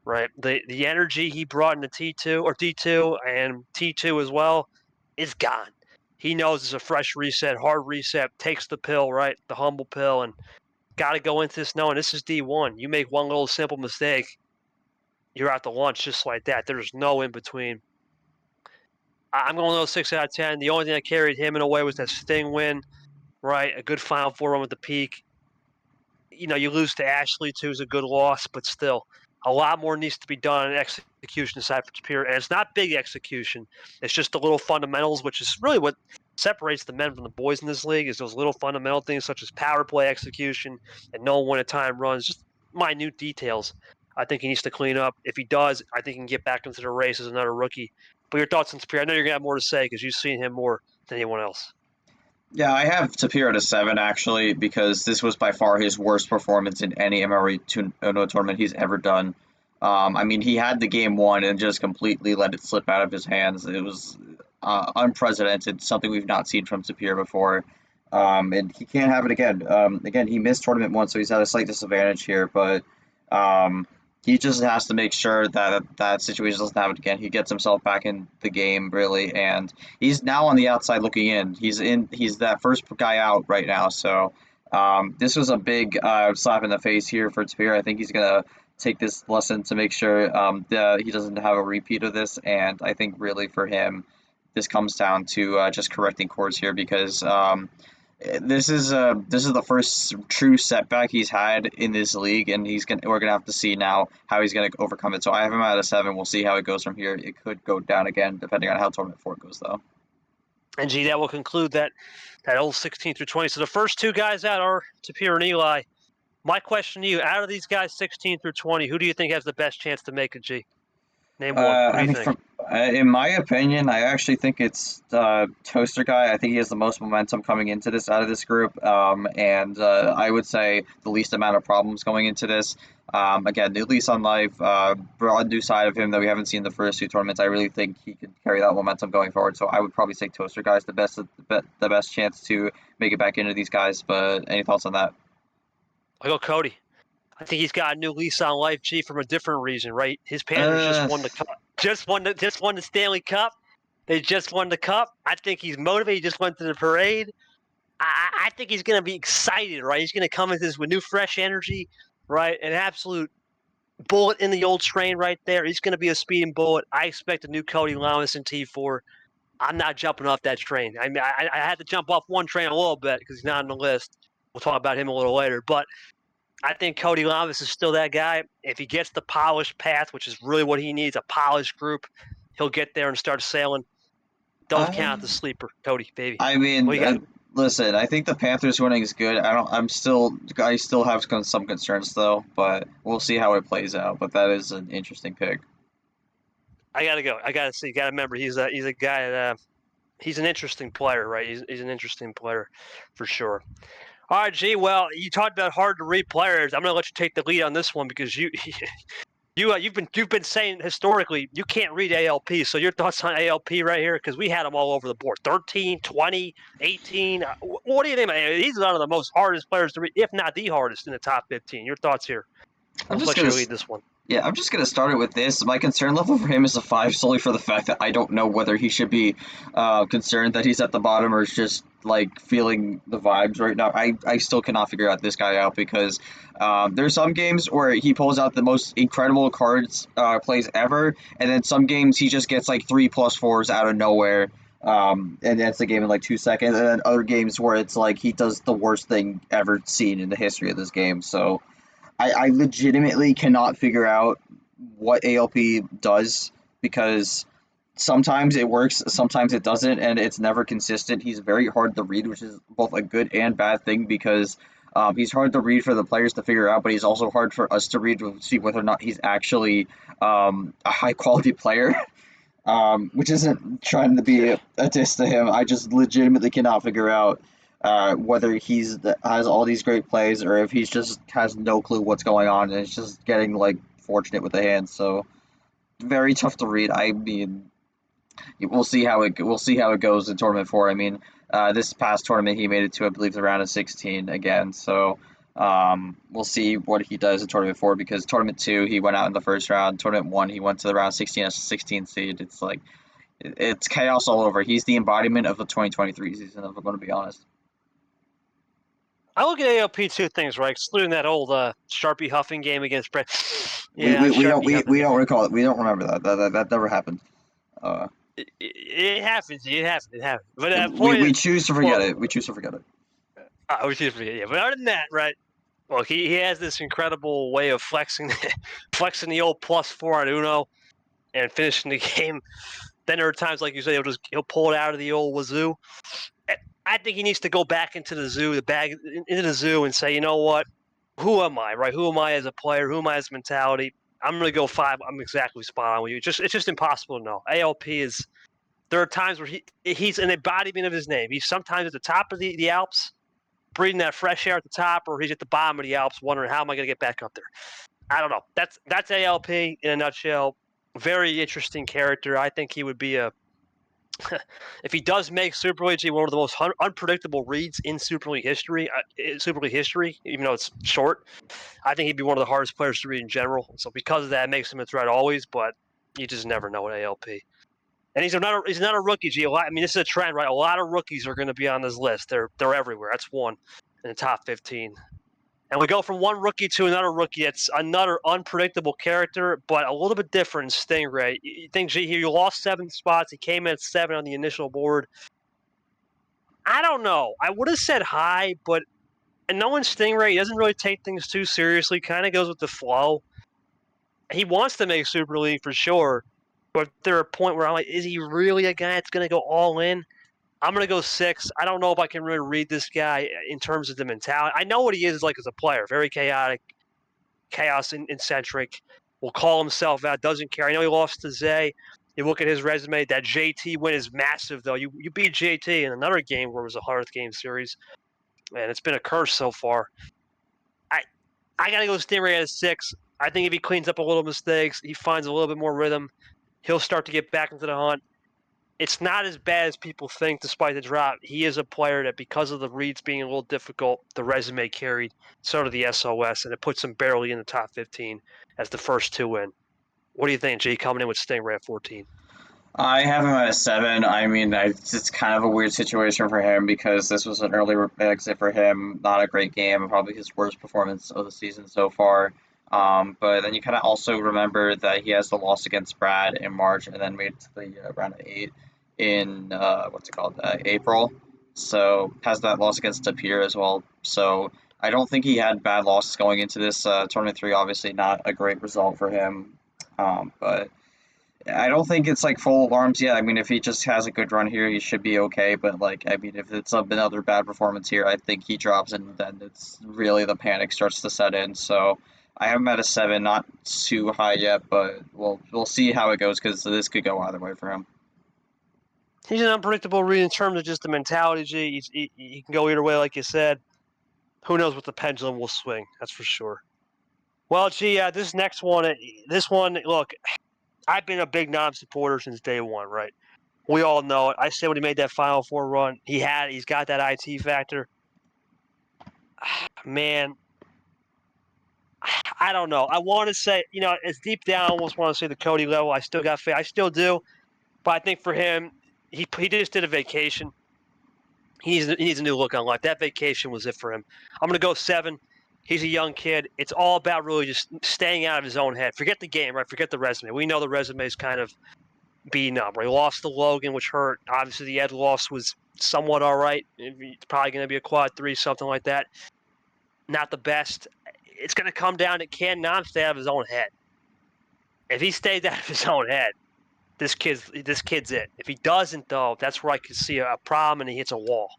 Right, the energy he brought into T2 or D2 and T2 as well is gone. He knows it's a fresh reset, hard reset. Takes the pill, right, the humble pill, and got to go into this knowing this is D1. You make one little simple mistake, you're out to lunch just like that. There's no in between. I'm going to go 6 out of 10. The only thing that carried him in a way was that Sting win, right? A good Final Four run with the peak. You know, you lose to Ashley too is a good loss, but still. A lot more needs to be done on execution side for Superior, and it's not big execution. It's just the little fundamentals, which is really what separates the men from the boys in this league. Is those little fundamental things such as power play execution and knowing when a time runs, just minute details. I think he needs to clean up. If he does, I think he can get back into the race as another rookie. But your thoughts on Superior? I know you're gonna have more to say because you've seen him more than anyone else.
Yeah, I have Tapir at a 7 actually because this was by far his worst performance in any MRE tournament he's ever done. I mean, he had the game won and just completely let it slip out of his hands. It was unprecedented, something we've not seen from Tapir before. And he can't have it again. Again, he missed tournament 1, so he's at a slight disadvantage here, but he just has to make sure that that situation doesn't happen again. He gets himself back in the game, really, and he's now on the outside looking in. He's that first guy out right now, so this was a big slap in the face here for Tapir. I think he's gonna take this lesson to make sure that he doesn't have a repeat of this, and I think really for him, this comes down to just correcting course here because this is the first true setback he's had in this league, and we're gonna have to see now how he's gonna overcome it. So I have him at a 7. We'll see how it goes from here. It could go down again depending on how tournament 4 goes, though.
And G, that will conclude that old 16 through 20. So the first 2 guys out are Tapir and Eli. My question to you: out of these guys, 16 through 20, who do you think has the best chance to make it? G, name one. Who do
I
you
mean,
think?
in my opinion, I actually think it's Toaster Guy. I think he has the most momentum coming into this out of this group, and I would say the least amount of problems going into this. Again, new lease on life, broad new side of him that we haven't seen the first 2 tournaments. I really think he can carry that momentum going forward. So I would probably say Toaster Guy is the best chance to make it back into these guys. But any thoughts on that?
I go Cody. I think he's got a new lease on life, G, from a different reason, right? His Panthers just won the cup, just won the Stanley Cup. They just won the cup. I think he's motivated. He just went to the parade. I think he's going to be excited, right? He's going to come into this with new, fresh energy, right? An absolute bullet in the old train right there. He's going to be a speeding bullet. I expect a new Cody Lamas in T4. I'm not jumping off that train. I mean, I had to jump off one train a little bit because he's not on the list. We'll talk about him a little later. But I think Cody Lamas is still that guy. If he gets the polished path, which is really what he needs, a polished group, he'll get there and start sailing. Don't count the sleeper, Cody, baby.
I mean, listen, I think the Panthers winning is good. I still have some concerns though, but we'll see how it plays out. But that is an interesting pick.
I gotta go. I gotta see. You gotta remember, he's a guy that he's an interesting player, right? He's an interesting player for sure. All right, G. Well, you talked about hard to read players. I'm gonna let you take the lead on this one because you've been saying historically you can't read ALP. So your thoughts on ALP right here, because we had them all over the board. 13, 20, 18. What do you think? He's one of the most hardest players to read, if not the hardest in the top 15. Your thoughts here?
I'm
just going to lead this one.
Yeah, I'm just going to start it with this. My concern level for him is a 5 solely for the fact that I don't know whether he should be concerned that he's at the bottom or is just like feeling the vibes right now. I still cannot figure out this guy out because there's some games where he pulls out the most incredible cards plays ever, and then some games he just gets like 3+4s out of nowhere. And that's the game in like 2 seconds, and then other games where it's like he does the worst thing ever seen in the history of this game. So I legitimately cannot figure out what ALP does because sometimes it works, sometimes it doesn't, and it's never consistent. He's very hard to read, which is both a good and bad thing because he's hard to read for the players to figure out, but he's also hard for us to read to see whether or not he's actually a high-quality player, which isn't trying to be a diss to him. I just legitimately cannot figure out whether has all these great plays or if he's just has no clue what's going on and is just getting like fortunate with the hands. So very tough to read. I mean, we'll see how it goes in tournament 4. I mean, this past tournament he made it to I believe the round of 16 again. So we'll see what he does in tournament 4 because tournament 2 he went out in the first round. Tournament 1 he went to the round 16 as a 16 seed. It's like it's chaos all over. He's the embodiment of the 2023 season, if I'm going to be honest.
I look at ALP 2 things, right? Excluding that old Sharpie huffing game against Brett.
Yeah, we don't recall it. We don't remember that. That never happened.
It happens. It happens. But
we choose to forget it. We choose to forget it.
We choose to forget. Yeah, but other than that, right? Well, he has this incredible way of flexing the old +4 on Uno and finishing the game. Then there are times, like you say, he'll pull it out of the old wazoo. I think he needs to go back into the zoo, and say, you know what? Who am I, right? Who am I as a player? Who am I as a mentality? I'm going to go 5. I'm exactly spot on with you. It's just impossible to know. ALP is – there are times where he's an embodiment of his name. He's sometimes at the top of the Alps, breathing that fresh air at the top, or he's at the bottom of the Alps wondering, how am I going to get back up there? I don't know. That's ALP in a nutshell. Very interesting character. I think he would be if he does make Super League, one of the most unpredictable reads in Super League history, even though it's short, I think he'd be one of the hardest players to read in general. So because of that, it makes him a threat always, but you just never know with ALP. And he's not a rookie, G. I mean, this is a trend, right? A lot of rookies are going to be on this list. They're everywhere. That's one in the top 15. And we go from one rookie to another rookie. It's another unpredictable character, but a little bit different in Stingray. You think, G, he lost 7 spots. He came in at 7 on the initial board. I don't know. I would have said high, but knowing Stingray, he doesn't really take things too seriously, kind of goes with the flow. He wants to make Super League for sure, but there's a point where I'm like, is he really a guy that's going to go all in? I'm going to go 6. I don't know if I can really read this guy in terms of the mentality. I know what he is like as a player. Very chaotic, chaos-centric. Will call himself out, doesn't care. I know he lost to Zay. You look at his resume. That JT win is massive, though. You beat JT in another game where it was a 100th game series. Man, it's been a curse so far. I got to go Stingray at a 6. I think if he cleans up a little mistakes, he finds a little bit more rhythm, he'll start to get back into the hunt. it's not as bad as people think despite the drop. He is a player that, because of the reads being a little difficult, the resume carried, so did the SOS, and it puts him barely in the top 15 as the first two in. What do you think, G, coming in with Stingray at 14?
I have him at a 7. I mean, it's kind of a weird situation for him because this was an early exit for him. Not a great game, probably his worst performance of the season so far. But then you kind of also remember that he has the loss against Brad in March and then made it to the round of 8 in April. So has that loss against Peter as well. So I don't think he had bad losses going into this tournament 3. Obviously, not a great result for him, but. I don't think it's like full alarms yet. I mean, if he just has a good run here, he should be okay. But like, I mean, if it's another bad performance here, I think he drops, and then it's really the panic starts to set in. So I have him at a 7, not too high yet, but we'll see how it goes because this could go either way for him.
He's an unpredictable read in terms of just the mentality, G. He can go either way, like you said. Who knows what the pendulum will swing? That's for sure. Well, G, this next one, look, I've been a big Nam supporter since day one, right? We all know it. I said when he made that Final Four run, he's got that IT factor. Man, I don't know. I want to say, it's deep down. I almost want to say the Cody level. I still got faith. I still do, but I think for him, he just did a vacation. He needs a new look on life. That vacation was it for him. I'm gonna go 7. He's a young kid. It's all about really just staying out of his own head. Forget the game, right? Forget the resume. We know the resume is kind of beaten up. Right? He lost to Logan, which hurt. Obviously, the Ed loss was somewhat all right. It's probably going to be a quad 3, something like that. Not the best. It's going to come down to, can Nam stay out of his own head? If he stays out of his own head, this kid's it. If he doesn't, though, that's where I could see a problem and he hits a wall.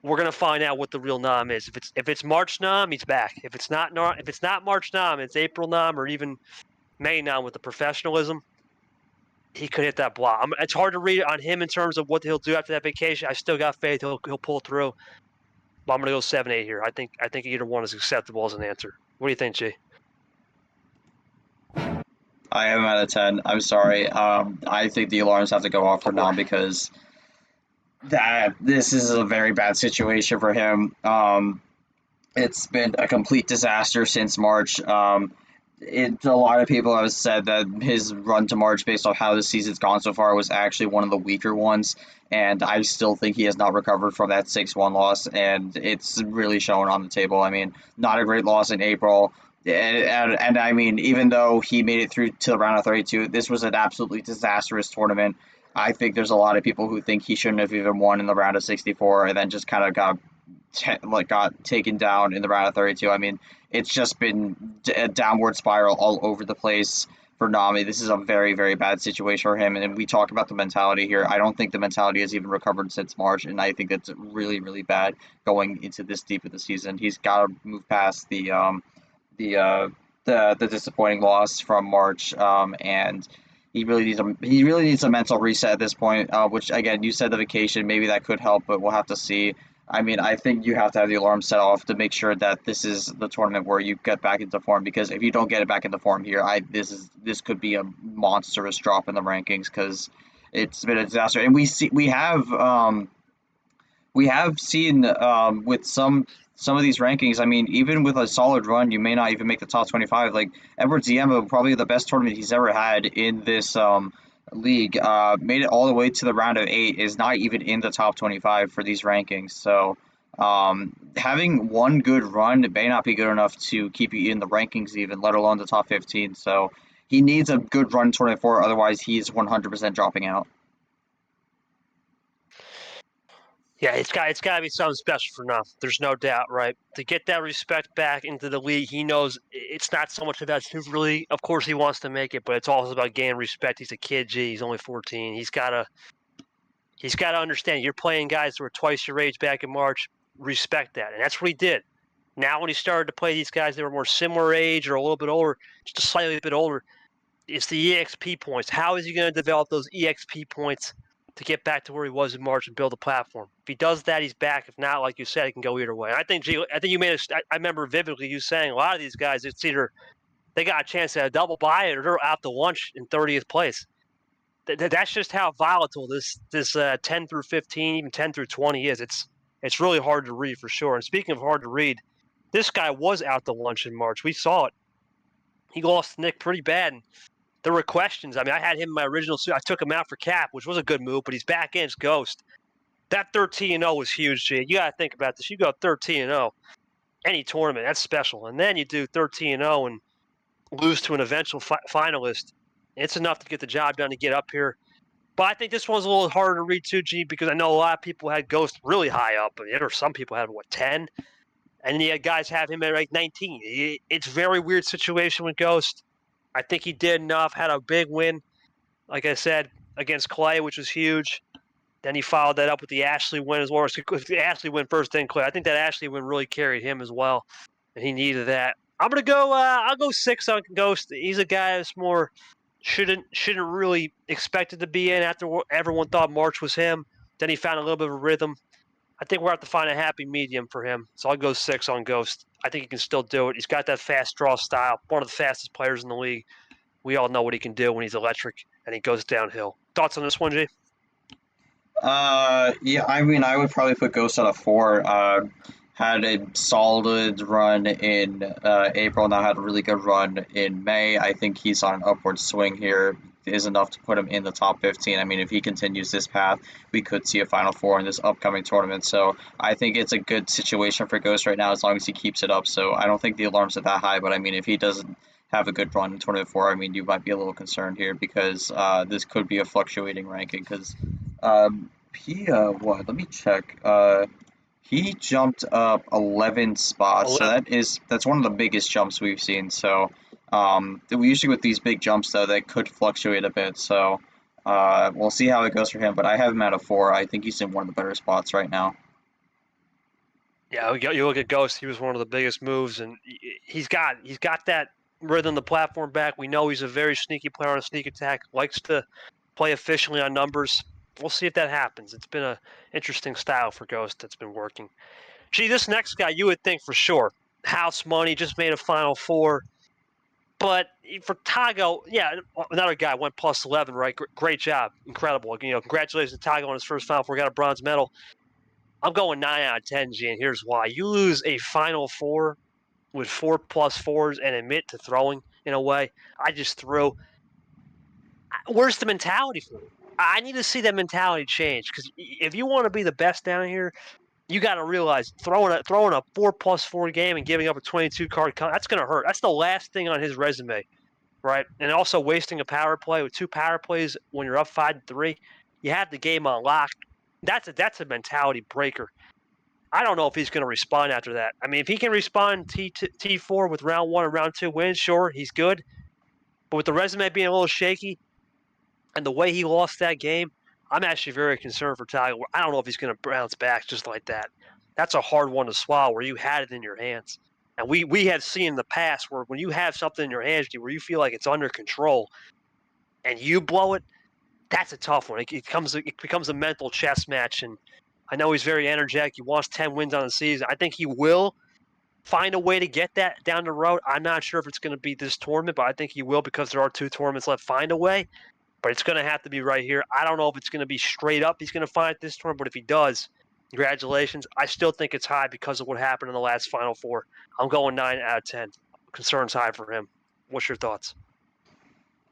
We're gonna find out what the real Nam is. If it's March Nam, he's back. If it's not March Nam, it's April Nam or even May Nam with the professionalism. He could hit that block. It's hard to read on him in terms of what he'll do after that vacation. I still got faith he'll pull through. But I'm gonna go 7-8 here. I think either one is acceptable as an answer. What do you think, G?
I have him at a 10. I'm sorry. I think the alarms have to go off for now because this is a very bad situation for him. It's been a complete disaster since March. A lot of people have said that his run to March, based off how the season's gone so far, was actually one of the weaker ones, and I still think he has not recovered from that 6-1 loss, and it's really shown on the table. I mean, not a great loss in April, and I mean, even though he made it through to the round of 32, this was an absolutely disastrous tournament. I think there's a lot of people who think he shouldn't have even won in the round of 64, and then just kind of got taken down in the round of 32. I mean, it's just been a downward spiral all over the place for Nami. This is a very, very bad situation for him. And we talk about the mentality here. I don't think the mentality has even recovered since March, and I think that's really, really bad going into this deep of the season. He's got to move past the disappointing loss from March, and he really needs a mental reset at this point. Which again, you said the vacation, maybe that could help, but we'll have to see. I mean, I think you have to have the alarm set off to make sure that this is the tournament where you get back into form. Because if you don't get it back into form here, this could be a monstrous drop in the rankings because it's been a disaster. And we have seen with some of these rankings. I mean, even with a solid run, you may not even make the top 25. Like Edward Ziemba, probably the best tournament he's ever had in this league, made it all the way to the round of 8, is not even in the top 25 for these rankings. So having one good run, it may not be good enough to keep you in the rankings even, let alone the top 15. So he needs a good run in 24, otherwise he's 100% dropping out.
Yeah, it's got to be something special for Nam. There's no doubt, right? To get that respect back into the league, he knows it's not so much about his really. Of course, he wants to make it, but it's also about gaining respect. He's a kid, G. He's only 14. He's got to understand. You're playing guys who are twice your age back in March. Respect that, and that's what he did. Now, when he started to play these guys that were more similar age or a little bit older, just a slightly bit older, it's the EXP points. How is he going to develop those EXP points to get back to where he was in March and build a platform? If he does that, he's back. If not, like you said, he can go either way. I think you made I remember vividly you saying a lot of these guys, it's either they got a chance at a double bye or they're out to lunch in 30th place. That's just how volatile this 10 through 15, even 10 through 20 is. It's really hard to read for sure. And speaking of hard to read, this guy was out to lunch in March. We saw it. He lost to Nick pretty bad. And there were questions. I mean, I had him in my original suit. I took him out for Cap, which was a good move, but he's back against Ghost. That 13-0 was huge, G. You got to think about this. You go 13-0, any tournament, that's special. And then you do 13-0 and lose to an eventual finalist. It's enough to get the job done to get up here. But I think this one's a little harder to read too, G, because I know a lot of people had Ghost really high up, or some people had, 10? And then you had guys have him at like 19. It's a very weird situation with Ghost. I think he did enough, had a big win, like I said, against Clay, which was huge. Then he followed that up with the Ashley win as well. The Ashley win first, then Clay. I think that Ashley win really carried him as well, and he needed that. I'm gonna go. I'll go 6 on Ghost. He's a guy that's more shouldn't really expected to be in after everyone thought March was him. Then he found a little bit of a rhythm. I think we're have to find a happy medium for him. So I'll go 6 on Ghost. I think he can still do it. He's got that fast draw style. One of the fastest players in the league. We all know what he can do when he's electric and he goes downhill. Thoughts on this one, Jay?
Yeah, I mean, I would probably put Ghost at a 4. Had a solid run in April, now had a really good run in May. I think he's on an upward swing here. Is enough to put him in the top 15. I mean, if he continues this path, we could see a Final Four in this upcoming tournament. So I think it's a good situation for Ghost right now as long as he keeps it up. So I don't think the alarms are that high, but I mean, if he doesn't have a good run in Tournament 4, I mean, you might be a little concerned here because this could be a fluctuating ranking because what? Let me check. He jumped up 11 spots, so
11.
that's one of the biggest jumps we've seen. So usually with these big jumps though, they could fluctuate a bit. So we'll see how it goes for him. But I have him at a 4. I think he's in one of the better spots right now.
Yeah, you look at Ghost. He was one of the biggest moves, and he's got that rhythm, the platform back. We know he's a very sneaky player on a sneak attack. Likes to play efficiently on numbers. We'll see if that happens. It's been an interesting style for Ghost that's been working. Gee, this next guy, you would think for sure. House money, just made a Final Four. But for Tago, yeah, another guy went plus 11, right? Great job. Incredible. Congratulations to Tago on his first Final Four. Got a bronze medal. I'm going 9 out of 10, G, and here's why. You lose a Final Four with 4+4s and admit to throwing in a way. I just threw. Where's the mentality for it? I need to see that mentality change because if you want to be the best down here, you got to realize throwing a 4+4 game and giving up a 22 card that's going to hurt. That's the last thing on his resume, right? And also wasting a power play with 2 power plays when you're up 5-3. You have the game on lock. That's a mentality breaker. I don't know if he's going to respond after that. I mean, if he can respond T4 with round 1 and round 2 wins, sure, he's good. But with the resume being a little shaky and the way he lost that game, I'm actually very concerned for Tiger. I don't know if he's going to bounce back just like that. That's a hard one to swallow where you had it in your hands. And we have seen in the past where when you have something in your hands where you feel like it's under control and you blow it, that's a tough one. It becomes a mental chess match. And I know he's very energetic. He wants 10 wins on the season. I think he will find a way to get that down the road. I'm not sure if it's going to be this tournament, but I think he will because there are 2 tournaments left. Find a way. But it's going to have to be right here. I don't know if it's going to be straight up he's going to find it this tournament, but if he does, congratulations. I still think it's high because of what happened in the last Final Four. I'm going 9 out of 10. Concerns high for him. What's your thoughts?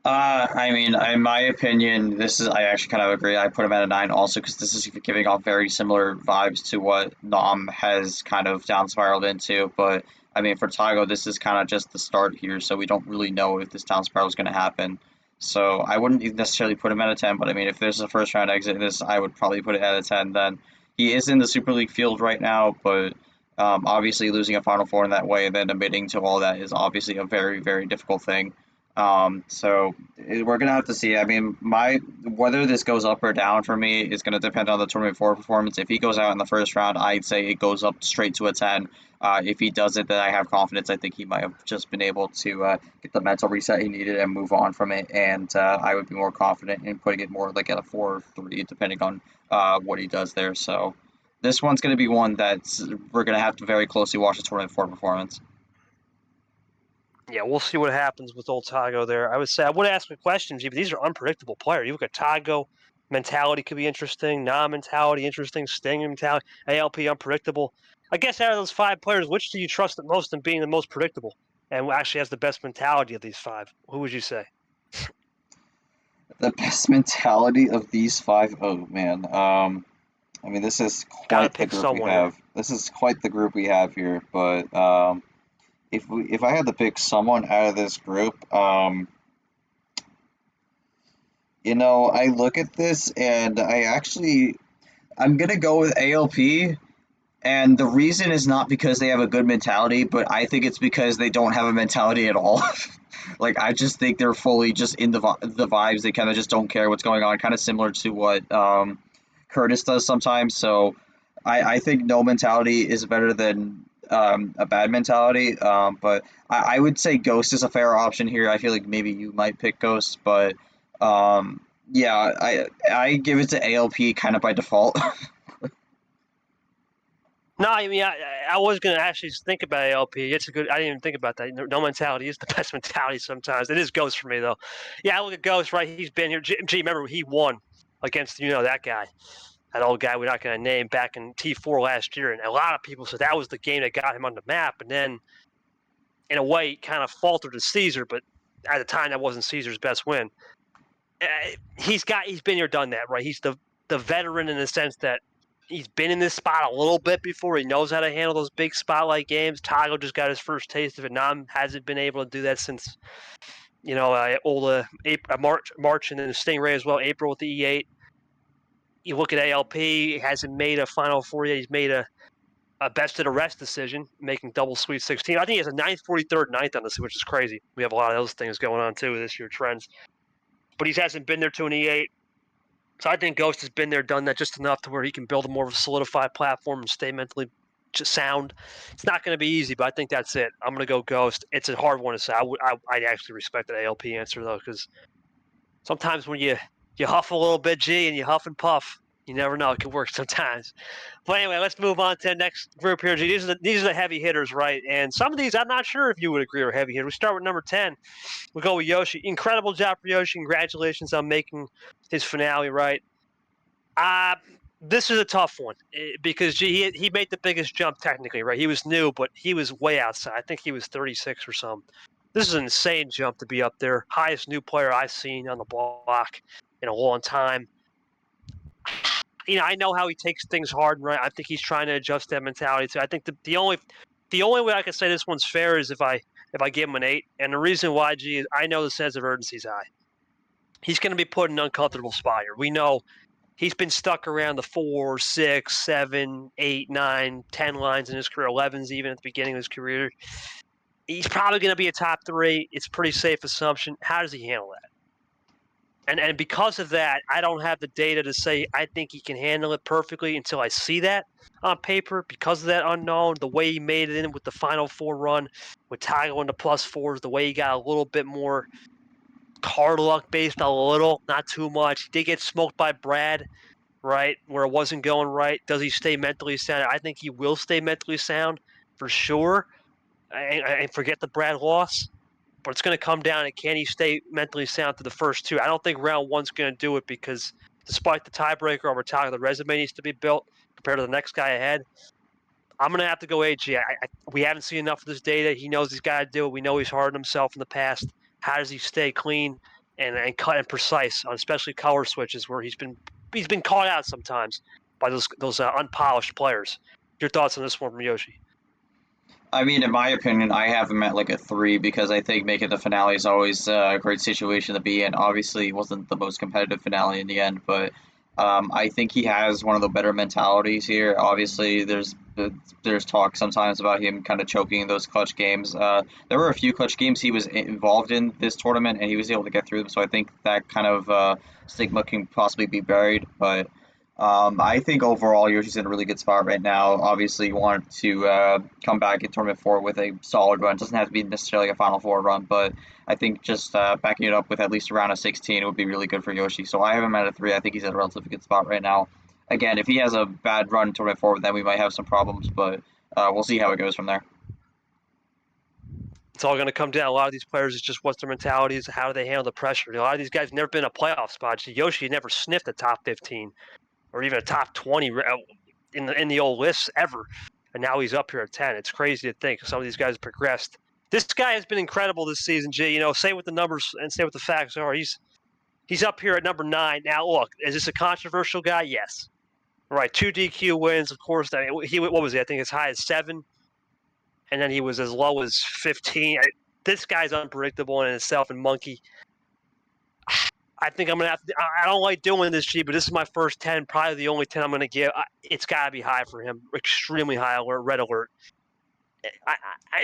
I mean, in my opinion, I actually kind of agree. I put him at a 9 also because this is giving off very similar vibes to what Nam has kind of down spiraled into. But I mean, for Tago, this is kind of just the start here, so we don't really know if this down spiral is going to happen. So I wouldn't necessarily put him at a 10, but I mean, if there's a first round exit in this, I would probably put it at a 10 then. He is in the Super League field right now, but obviously losing a Final Four in that way and then admitting to all that is obviously a very, very difficult thing. So we're gonna have to see. I mean, whether this goes up or down for me is gonna depend on the Tournament 4 performance. If he goes out in the first round, I'd say it goes up straight to a 10. If he does it, then I have confidence. I think he might have just been able to get the mental reset he needed and move on from it. And I would be more confident in putting it more like at a 4 or 3, depending on what he does there. So this one's gonna be one we're gonna have to very closely watch the Tournament 4 performance.
Yeah, we'll see what happens with old Tago there. I would say I would ask a question, G, but these are unpredictable players. You look at Tago, mentality could be interesting, non-mentality interesting, Sting mentality, ALP unpredictable. I guess out of those 5 players, which do you trust the most in being the most predictable and actually has the best mentality of these 5? Who would you say?
The best mentality of these 5. Oh man. I mean, this is
Got to
quite the
pick
group we
someone here.
have. This is quite the group we have here. But if I had to pick someone out of this group, I look at this and I'm gonna go with ALP. And the reason is not because they have a good mentality, but I think it's because they don't have a mentality at all. Like I just think they're fully just in the vibes. They kind of just don't care what's going on. Kind of similar to what Curtis does sometimes. So I think no mentality is better than a bad mentality. But I would say Ghost is a fair option here. I feel like maybe you might pick Ghost, but yeah, I give it to ALP kind of by default.
No, I mean, I was going to actually think about ALP. It's a good. I didn't even think about that. No mentality is the best mentality sometimes. It is Ghost for me though. Yeah, I look at Ghost. Right, he's been here. Gee, remember he won against that guy, that old guy we're not going to name, back in T4 last year, and a lot of people said that was the game that got him on the map. And then, in a way, kind of faltered to Caesar, but at the time that wasn't Caesar's best win. He's been here, done that. Right, he's the veteran in the sense that he's been in this spot a little bit before. He knows how to handle those big spotlight games. Tago just got his first taste of it. Nam hasn't been able to do that since March, and then the Stingray as well. April with the E8. You look at ALP. He hasn't made a Final Four yet. He's made a best of the rest decision, making double Sweet 16. I think he has a 9th, 43rd, 9th on this, which is crazy. We have a lot of those things going on too this year, trends. But he hasn't been there to an E8. So I think Ghost has been there, done that just enough to where he can build a more of a solidified platform and stay mentally just sound. It's not going to be easy, but I think that's it. I'm going to go Ghost. It's a hard one to say. I'd actually respect that ALP answer though, because sometimes when you huff a little bit, G, and you huff and puff, you never know. It could work sometimes. But anyway, let's move on to the next group here, G. These are the heavy hitters, right? And some of these I'm not sure if you would agree are heavy hitters. We start with number 10. We'll go with Yoshi. Incredible job for Yoshi. Congratulations on making his finale, right? This is a tough one because he made the biggest jump technically, right? He was new, but he was way outside. I think he was 36 or something. This is an insane jump to be up there. Highest new player I've seen on the block in a long time. I know how he takes things hard, right? I think he's trying to adjust that mentality too. I think the only way I can say this one's fair is if I give him an 8. And the reason why, G, is I know the sense of urgency is high. He's going to be put in an uncomfortable spot here. We know he's been stuck around the 4, 6, 7, 8, 9, 10 lines in his career, 11s even at the beginning of his career. He's probably going to be a top 3. It's a pretty safe assumption. How does he handle that? And because of that, I don't have the data to say I think he can handle it perfectly until I see that on paper. Because of that unknown, the way he made it in with the Final Four run, with Tago in the +4s, the way he got a little bit more card luck based, a little, not too much. He did get smoked by Brad, right, where it wasn't going right. Does he stay mentally sound? I think he will stay mentally sound for sure, and forget the Brad loss. But it's going to come down to can he stay mentally sound to the first 2. I don't think round 1's going to do it because despite the tiebreaker over Tago, the resume needs to be built compared to the next guy ahead. I'm going to have to go AG. We haven't seen enough of this data. He knows he's got to do it. We know he's hardened himself in the past. How does he stay clean and cut and precise on especially color switches where he's been caught out sometimes by those unpolished players? Your thoughts on this one from Yoshi?
I mean, in my opinion, I have him at like a 3 because I think making the finale is always a great situation to be in. Obviously, it wasn't the most competitive finale in the end, but I think he has one of the better mentalities here. Obviously, there's talk sometimes about him kind of choking in those clutch games. There were a few clutch games he was involved in this tournament, and he was able to get through them. So I think that kind of stigma can possibly be buried, but. I think overall Yoshi's in a really good spot right now. Obviously, you want to come back in Tournament 4 with a solid run. It doesn't have to be necessarily a Final Four run, but I think just backing it up with at least a round of 16 would be really good for Yoshi. So I have him at a 3. I think he's at a relatively good spot right now. Again, if he has a bad run in Tournament 4, then we might have some problems, but we'll see how it goes from there.
It's all going to come down. A lot of these players is just what's their mentality is, how do they handle the pressure. A lot of these guys have never been in a playoff spot. Yoshi never sniffed a top 15 or even a top 20 in the old lists ever, and now he's up here at 10. It's crazy to think some of these guys have progressed. This guy has been incredible this season, G. You know, say what the numbers and say what the facts are. He's up here at number 9. Now, look, is this a controversial guy? Yes. All right, 2 DQ wins, of course. What was he? I think as high as 7, and then he was as low as 15. This guy's unpredictable in itself, and Monkey. I think I'm going to have to – I don't like doing this, G, but this is my first 10, probably the only 10 I'm going to give. It's got to be high for him, extremely high alert, red alert.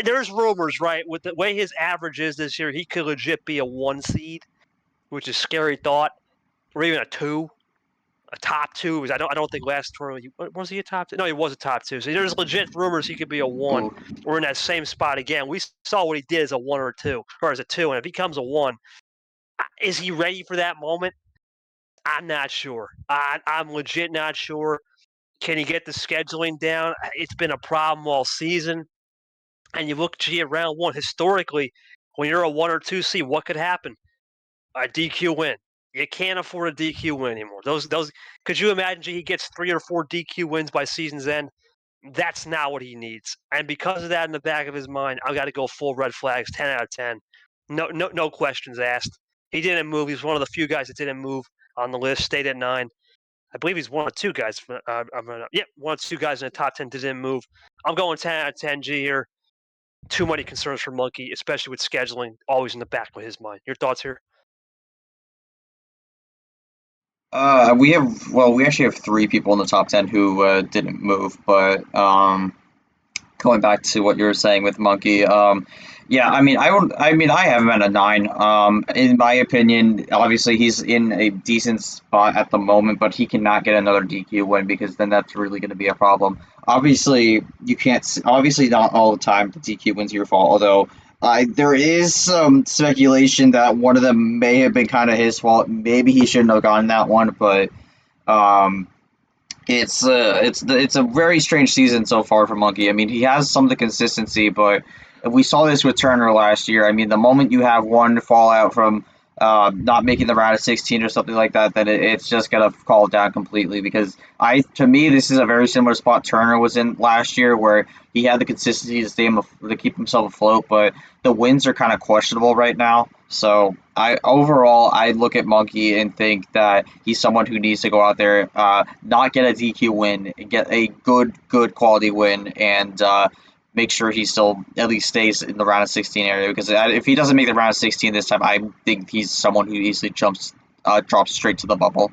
There's rumors, right, with the way his average is this year, he could legit be a 1 seed, which is a scary thought, or even a 2, a top 2. I don't think last tournament – was he a top 2? No, he was a top 2. So there's legit rumors he could be a 1 or in that same spot again. We saw what he did as a 1 or a 2, or as a 2, and if he becomes a 1, is he ready for that moment? I'm not sure. I'm legit not sure. Can he get the scheduling down? It's been a problem all season. And you look at round 1, historically, when you're a 1 or 2 seed, what could happen? A DQ win. You can't afford a DQ win anymore. Those. Could you imagine he gets 3 or 4 DQ wins by season's end? That's not what he needs. And because of that in the back of his mind, I've got to go full red flags, 10 out of 10. No questions asked. He didn't move. He was one of the few guys that didn't move on the list, stayed at 9. I believe he's one of 2 guys. One of 2 guys in the top 10 didn't move. I'm going 10 out of 10, G here. Too many concerns for Monkey, especially with scheduling, always in the back of his mind. Your thoughts here?
We actually have 3 people in the top 10 who didn't move, but going back to what you were saying with Monkey, yeah, I have him at a 9. In my opinion, obviously he's in a decent spot at the moment, but he cannot get another DQ win because then that's really going to be a problem. Obviously, you can't. Obviously, not all the time the DQ wins your fault. Although there is some speculation that one of them may have been kind of his fault. Maybe he shouldn't have gotten that one, but um, it's a very strange season so far for Monkey. I mean, he has some of the consistency, but we saw this with Turner last year. I mean, the moment you have one fallout from not making the round of 16 or something like that, then it's just gonna fall down completely. Because to me, this is a very similar spot Turner was in last year, where he had the consistency to keep himself afloat, but the wins are kind of questionable right now. So I look at Monkey and think that he's someone who needs to go out there, not get a DQ win, get a good quality win, and make sure he still at least stays in the round of 16 area. Because if he doesn't make the round of 16 this time, I think he's someone who easily drops straight to the bubble.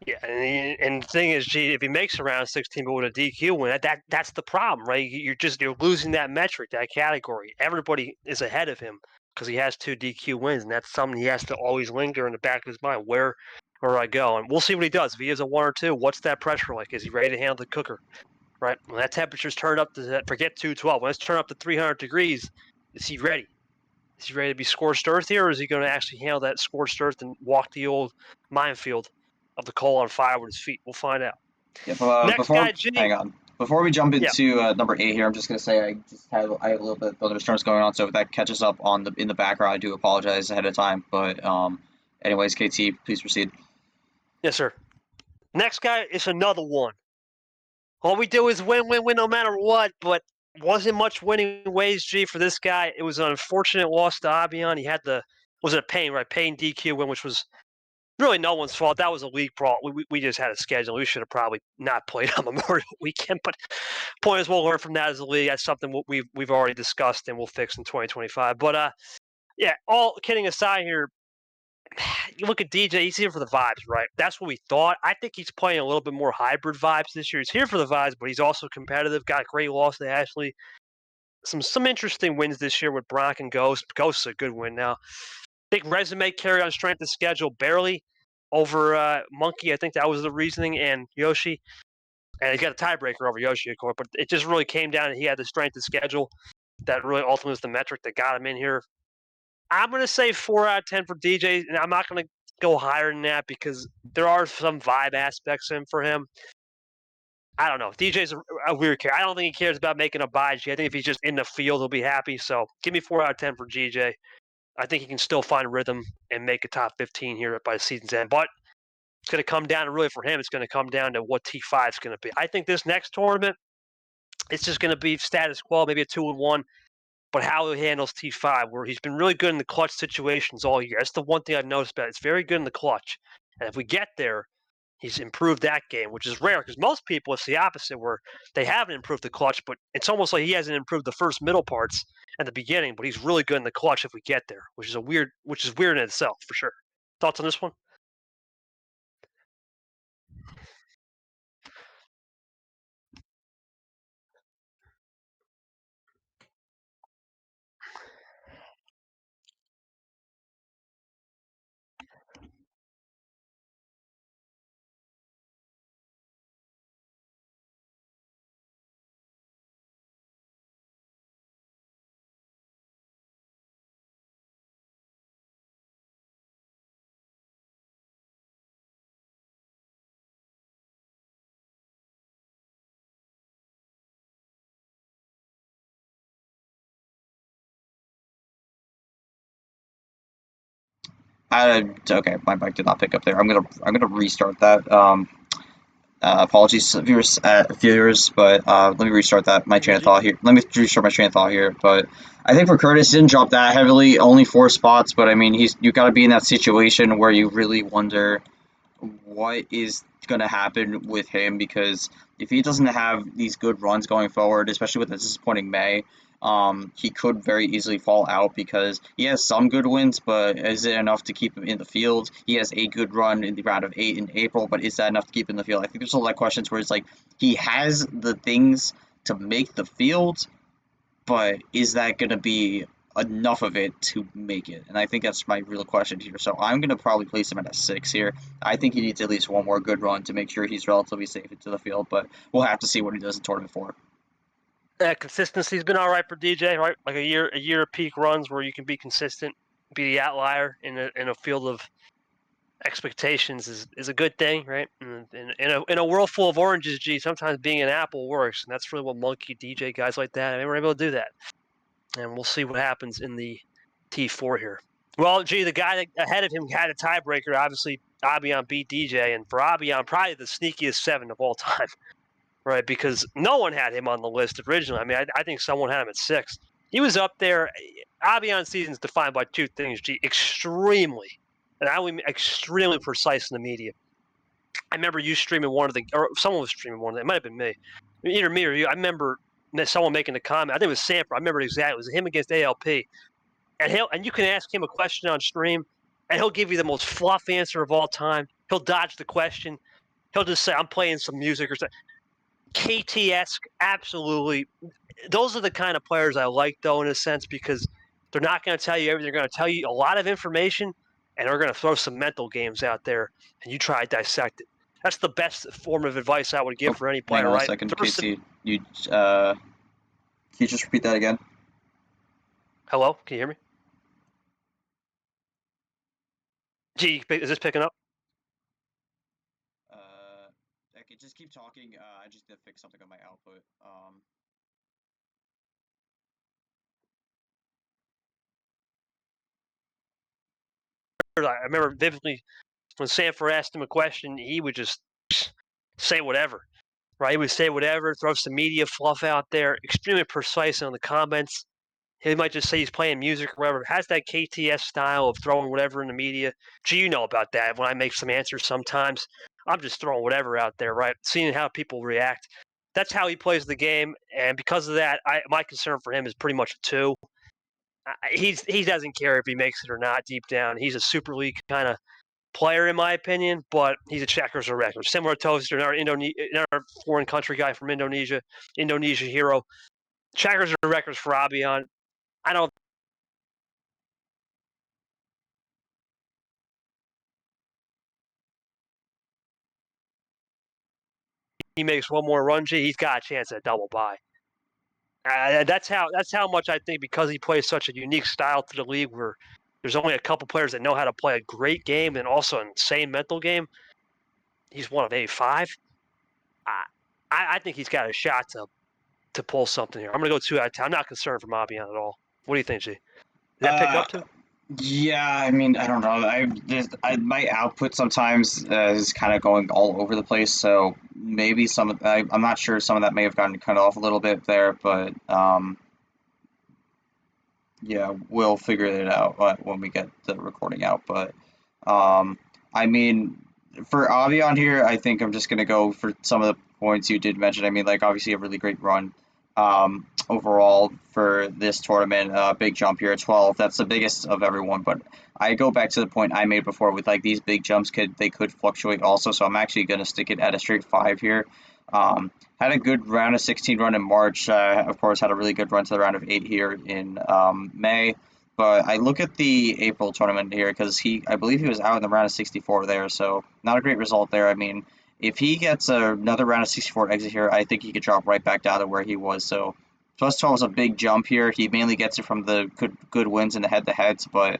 Yeah, and the thing is, G, if he makes a round of 16 but with a DQ win, that's the problem, right? You're losing that metric, that category. Everybody is ahead of him because he has 2 DQ wins, and that's something he has to always linger in the back of his mind. Where I go, and we'll see what he does. If he is a 1 or 2, what's that pressure like? Is he ready to handle the cooker? Right? When that temperature's turned up to forget 212, when it's turned up to 300 degrees, is he ready? Is he ready to be scorched earth here, or is he going to actually handle that scorched earth and walk the old minefield of the coal on fire with his feet? We'll find out.
Yeah,
Next guy, G.
hang on. Before we jump into number 8 here, I'm just gonna say I have a little bit of thunderstorms going on, so if that catches up in the background, I do apologize ahead of time. But anyways, KT, please proceed.
Yes, sir. Next guy is another one. All we do is win no matter what, but wasn't much winning ways, G, for this guy. It was an unfortunate loss to Avion. He had was it a Payne, right? Payne DQ win, which was really no one's fault. That was a league problem. We just had a schedule. We should have probably not played on Memorial Weekend. But point is, we'll learn from that as a league. That's something we've already discussed and we'll fix in 2025. But yeah, all kidding aside here, you look at DJ. He's here for the vibes, right? That's what we thought. I think he's playing a little bit more hybrid vibes this year. He's here for the vibes, but he's also competitive. Got a great loss to Ashley. Some interesting wins this year with Bronk and Ghost. Ghost is a good win now. Big resume carry on strength of schedule, barely over Monkey. I think that was the reasoning, and Yoshi. And he got a tiebreaker over Yoshi, of course. But it just really came down to he had the strength of schedule that really ultimately was the metric that got him in here. I'm going to say 4 out of 10 for DJ, and I'm not going to go higher than that because there are some vibe aspects in for him. I don't know. DJ's a weird care. I don't think he cares about making a buy. I think if he's just in the field, he'll be happy. So give me 4 out of 10 for GJ. I think he can still find rhythm and make a top 15 here by the season's end. But it's going to come down to really for him. It's going to come down to what T5 is going to be. I think this next tournament, it's just going to be status quo, maybe a 2-1. But how he handles T5, where he's been really good in the clutch situations all year. That's the one thing I've noticed about it. It's very good in the clutch. And if we get there, he's improved that game, which is rare because most people, it's the opposite, where they haven't improved the clutch, but it's almost like he hasn't improved the first middle parts at the beginning, but he's really good in the clutch if we get there, which is weird in itself, for sure. Thoughts on this one?
Okay, my mic did not pick up there. I'm gonna restart that. Apologies, viewers, but let me restart that. My train of thought here. Let me restart my train of thought here. But I think for Curtis, he didn't drop that heavily, only 4 spots. But I mean, you got to be in that situation where you really wonder what is going to happen with him, because if he doesn't have these good runs going forward, especially with the disappointing May, he could very easily fall out because he has some good wins, but is it enough to keep him in the field? He has a good run in the round of 8 in April, but is that enough to keep him in the field? I think there's a lot of questions where it's like he has the things to make the field, but is that going to be enough of it to make it? And I think that's my real question here. So I'm going to probably place him at a 6 here. I think he needs at least one more good run to make sure he's relatively safe into the field, but we'll have to see what he does in tournament 4.
Consistency's been all right for DJ, right? Like a year of peak runs where you can be consistent, be the outlier in a field of expectations is a good thing, right? In a world full of oranges, sometimes being an apple works, and that's really what Monkey, DJ, guys like that, and we're able to do that. And we'll see what happens in the T4 here. Well, the guy ahead of him had a tiebreaker. Obviously, Abian beat DJ, and for Abian, probably the sneakiest 7 of all time, right? Because no one had him on the list originally. I mean, I think someone had him at 6. He was up there. Abian's season is defined by 2 things, extremely, and I mean extremely precise in the media. I remember you streaming or someone was streaming one of them. It might have been me. Either me or you. I remember someone making a comment. I think it was Sanford. I remember it exactly. It was him against ALP. And you can ask him a question on stream, and he'll give you the most fluff answer of all time. He'll dodge the question. He'll just say, I'm playing some music or something. KT-esque, absolutely. Those are the kind of players I like, though, in a sense, because they're not going to tell you everything. They're going to tell you a lot of information, and they're going to throw some mental games out there, and you try to dissect it. That's the best form of advice I would give for any player,
Hang on
right?
a second, KT. Can you just repeat that again?
Hello? Can you hear me? Is this picking up?
Okay, just keep talking. I just did fix something on my output.
I remember vividly when Sanford asked him a question, he would just say whatever, right? He would say whatever, throw some media fluff out there, extremely precise on the comments. He might just say he's playing music or whatever. Has that KTS style of throwing whatever in the media. You know about that. When I make some answers sometimes, I'm just throwing whatever out there, right? Seeing how people react. That's how he plays the game. And because of that, my concern for him is pretty much a 2. He doesn't care if he makes it or not deep down. He's a Super League kind of player, in my opinion, but he's a checkers or record. Similar to Toaster, our foreign country guy from Indonesia hero. Checkers or records for Abian. I don't. He makes one more run, he's got a chance at a double bye. That's how much I think, because he plays such a unique style to the league, where there's only a couple players that know how to play a great game and also an insane mental game. He's one of maybe 5. I think he's got a shot to pull something here. I'm going to go 2 out of 10. I'm not concerned for Mabian at all. What do you think, G? Did that pick
Uh,
up too?
yeah, I mean, I don't know. My output sometimes is kind of going all over the place, so maybe I'm not sure some of that may have gotten cut off a little bit there, but yeah, we'll figure it out when we get the recording out. But I mean, for Avion here, I think I'm just gonna go for some of the points you did mention. I mean, like obviously a really great run overall for this tournament. Big jump here at 12. That's the biggest of everyone. But I go back to the point I made before with like these big jumps could fluctuate also. So I'm actually gonna stick it at a straight 5 here. Had a good round of 16 run in March. Of course, had a really good run to the round of 8 here in May. But I look at the April tournament here because I believe he was out in the round of 64 there, so not a great result there. I mean, if he gets another round of 64 exit here, I think he could drop right back down to where he was. So plus 12 is a big jump here. He mainly gets it from the good wins in the head-to-heads, but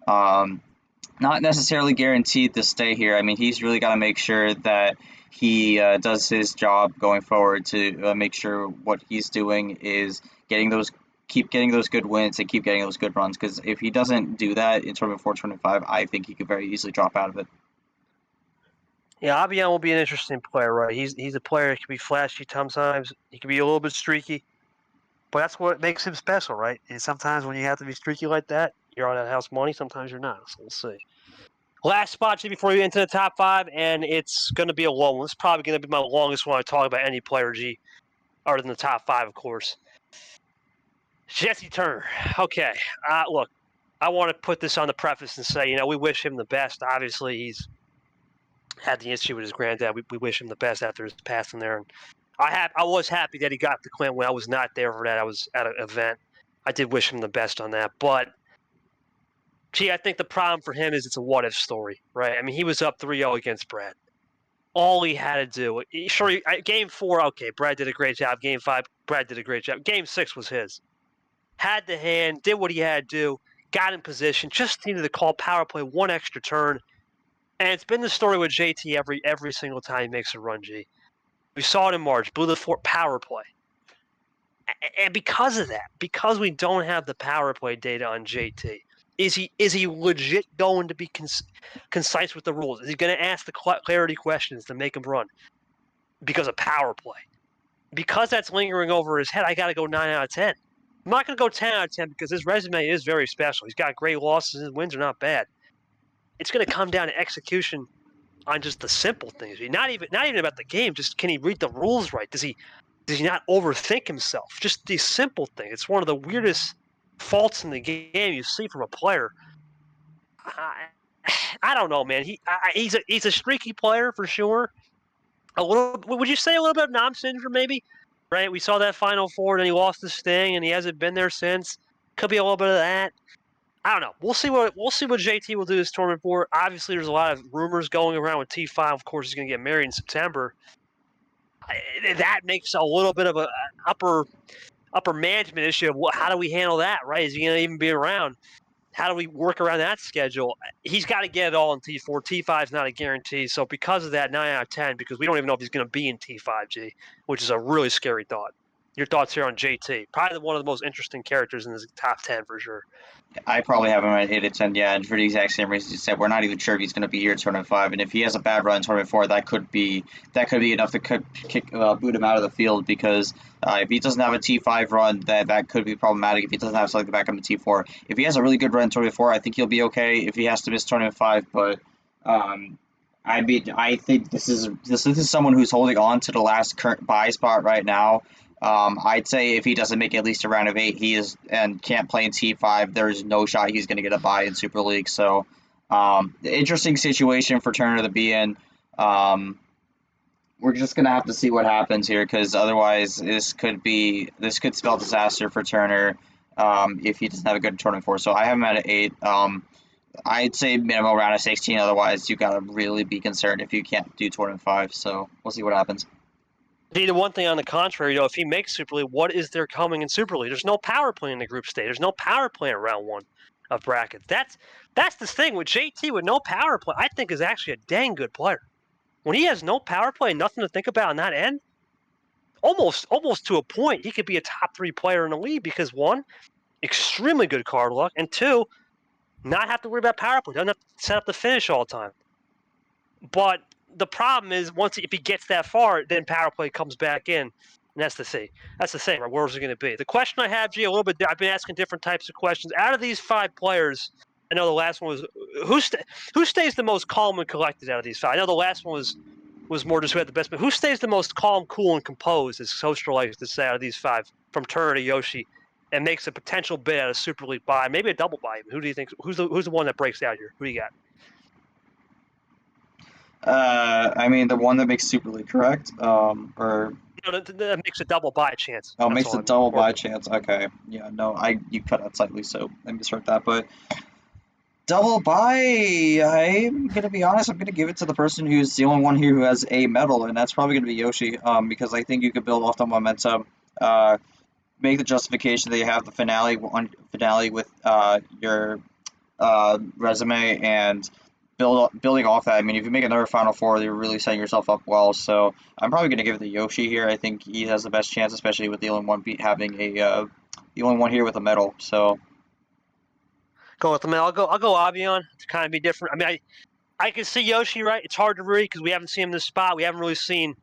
not necessarily guaranteed to stay here. I mean, he's really got to make sure that he does his job going forward to make sure what he's doing is keep getting those good wins and keep getting those good runs. Because if he doesn't do that in tournament 4, tournament 5, I think he could very easily drop out of it.
Yeah, Abiyan will be an interesting player, right? He's a player that can be flashy sometimes. He can be a little bit streaky, but that's what makes him special, right? And sometimes when you have to be streaky like that, you're on that house money. Sometimes you're not. So we'll see. Last spot before we get into the top 5, and it's going to be a long one. It's probably going to be my longest one I talk about any player, G, other than the top 5, of course. Jesse Turner. Okay. Look, I want to put this on the preface and say, we wish him the best. Obviously, he's had the issue with his granddad. We wish him the best after his passing there. And I was happy that he got the Clinton win. I was not there for that. I was at an event. I did wish him the best on that. But, gee, I think the problem for him is it's a what-if story, right? I mean, he was up 3-0 against Brad. All he had to do, Game 4, okay, Brad did a great job. Game 5, Brad did a great job. Game 6 was his. Had the hand, did what he had to do, got in position, just needed to call power play one extra turn. And it's been the story with JT every single time he makes a run, G. We saw it in March, blew the power play. And because of that, because we don't have the power play data on JT, is he legit going to be concise with the rules? Is he going to ask the clarity questions to make him run because of power play? Because that's lingering over his head, I got to go 9 out of 10. I'm not going to go 10 out of 10 because his resume is very special. He's got great losses. His wins are not bad. It's going to come down to execution on just the simple things. Not even about the game. Just can he read the rules right? Does he not overthink himself? Just these simple things. It's one of the weirdest faults in the game you see from a player. I don't know, man. He's a streaky player for sure. Would you say a little bit of Nam syndrome maybe? Right, we saw that Final Four, and he lost the Sting, and he hasn't been there since. Could be a little bit of that. I don't know. We'll see what JT will do this tournament for. Obviously, there's a lot of rumors going around with T5. Of course, he's going to get married in September. That makes a little bit of an upper management issue of how do we handle that, right? Is he going to even be around? How do we work around that schedule? He's got to get it all in T4. T5 is not a guarantee. So because of that, 9 out of 10, because we don't even know if he's going to be in T5G, which is a really scary thought. Your thoughts here on JT? Probably one of the most interesting characters in this top 10 for sure.
I probably have him at 8 to 10, yeah, and for the exact same reasons you said. We're not even sure if he's going to be here in tournament 5, and if he has a bad run in tournament 4, that could be enough to boot him out of the field, because if he doesn't have a T5 run, that could be problematic. If he doesn't have something to back up in T4, if he has a really good run in tournament 4, I think he'll be okay. If he has to miss tournament 5, but I think this is someone who's holding on to the last current buy spot right now. I'd say if he doesn't make at least a round of 8, and can't play in T5, there's no shot he's going to get a bye in Super League. So, interesting situation for Turner to be in. We're just going to have to see what happens here, because otherwise this could spell disaster for Turner if he doesn't have a good tournament 4. So I have him at an 8. I'd say minimum round of 16. Otherwise, you got to really be concerned if you can't do tournament 5. So we'll see what happens.
The one thing on the contrary, if he makes Super League, what is there coming in Super League? There's no power play in the group stage. There's no power play in round 1 of brackets. That's the thing with JT with no power play. I think is actually a dang good player. When he has no power play and nothing to think about on that end, almost to a point, he could be a top 3 player in the league because, one, extremely good card luck, and two, not have to worry about power play. Doesn't have to set up the finish all the time. But the problem is, if he gets that far, then power play comes back in. And that's the thing. That's the thing, right? Where's it going to be? The question I have, G, a little bit, I've been asking different types of questions. Out of these 5 players, I know the last one was, who stays the most calm and collected out of these 5? I know the last one was more just who had the best, but who stays the most calm, cool, and composed, as Social likes to say, out of these 5, from Turner to Yoshi, and makes a potential bid at a Super League bye, maybe a double bye? Who do you think? Who's the one that breaks out here? Who do you got?
I mean, the one that makes Super League, correct? Or
No, that makes a double bye chance.
oh,
That's
makes
all
a
I mean.
double bye chance. Okay, yeah, no, you cut out slightly, so I misheard that. But double bye, I'm gonna be honest. I'm gonna give it to the person who's the only one here who has a medal, and that's probably gonna be Yoshi. Because I think you could build off the momentum. Make the justification that you have the finale with your resume and building off that. I mean, if you make another Final Four, you're really setting yourself up well. So I'm probably going to give it to Yoshi here. I think he has the best chance, especially with the only one having the only one here with a medal. So
Go with the medal. I'll go Avion to kind of be different. I mean, I can see Yoshi, right? It's hard to read because we haven't seen him in this spot. We haven't really seen,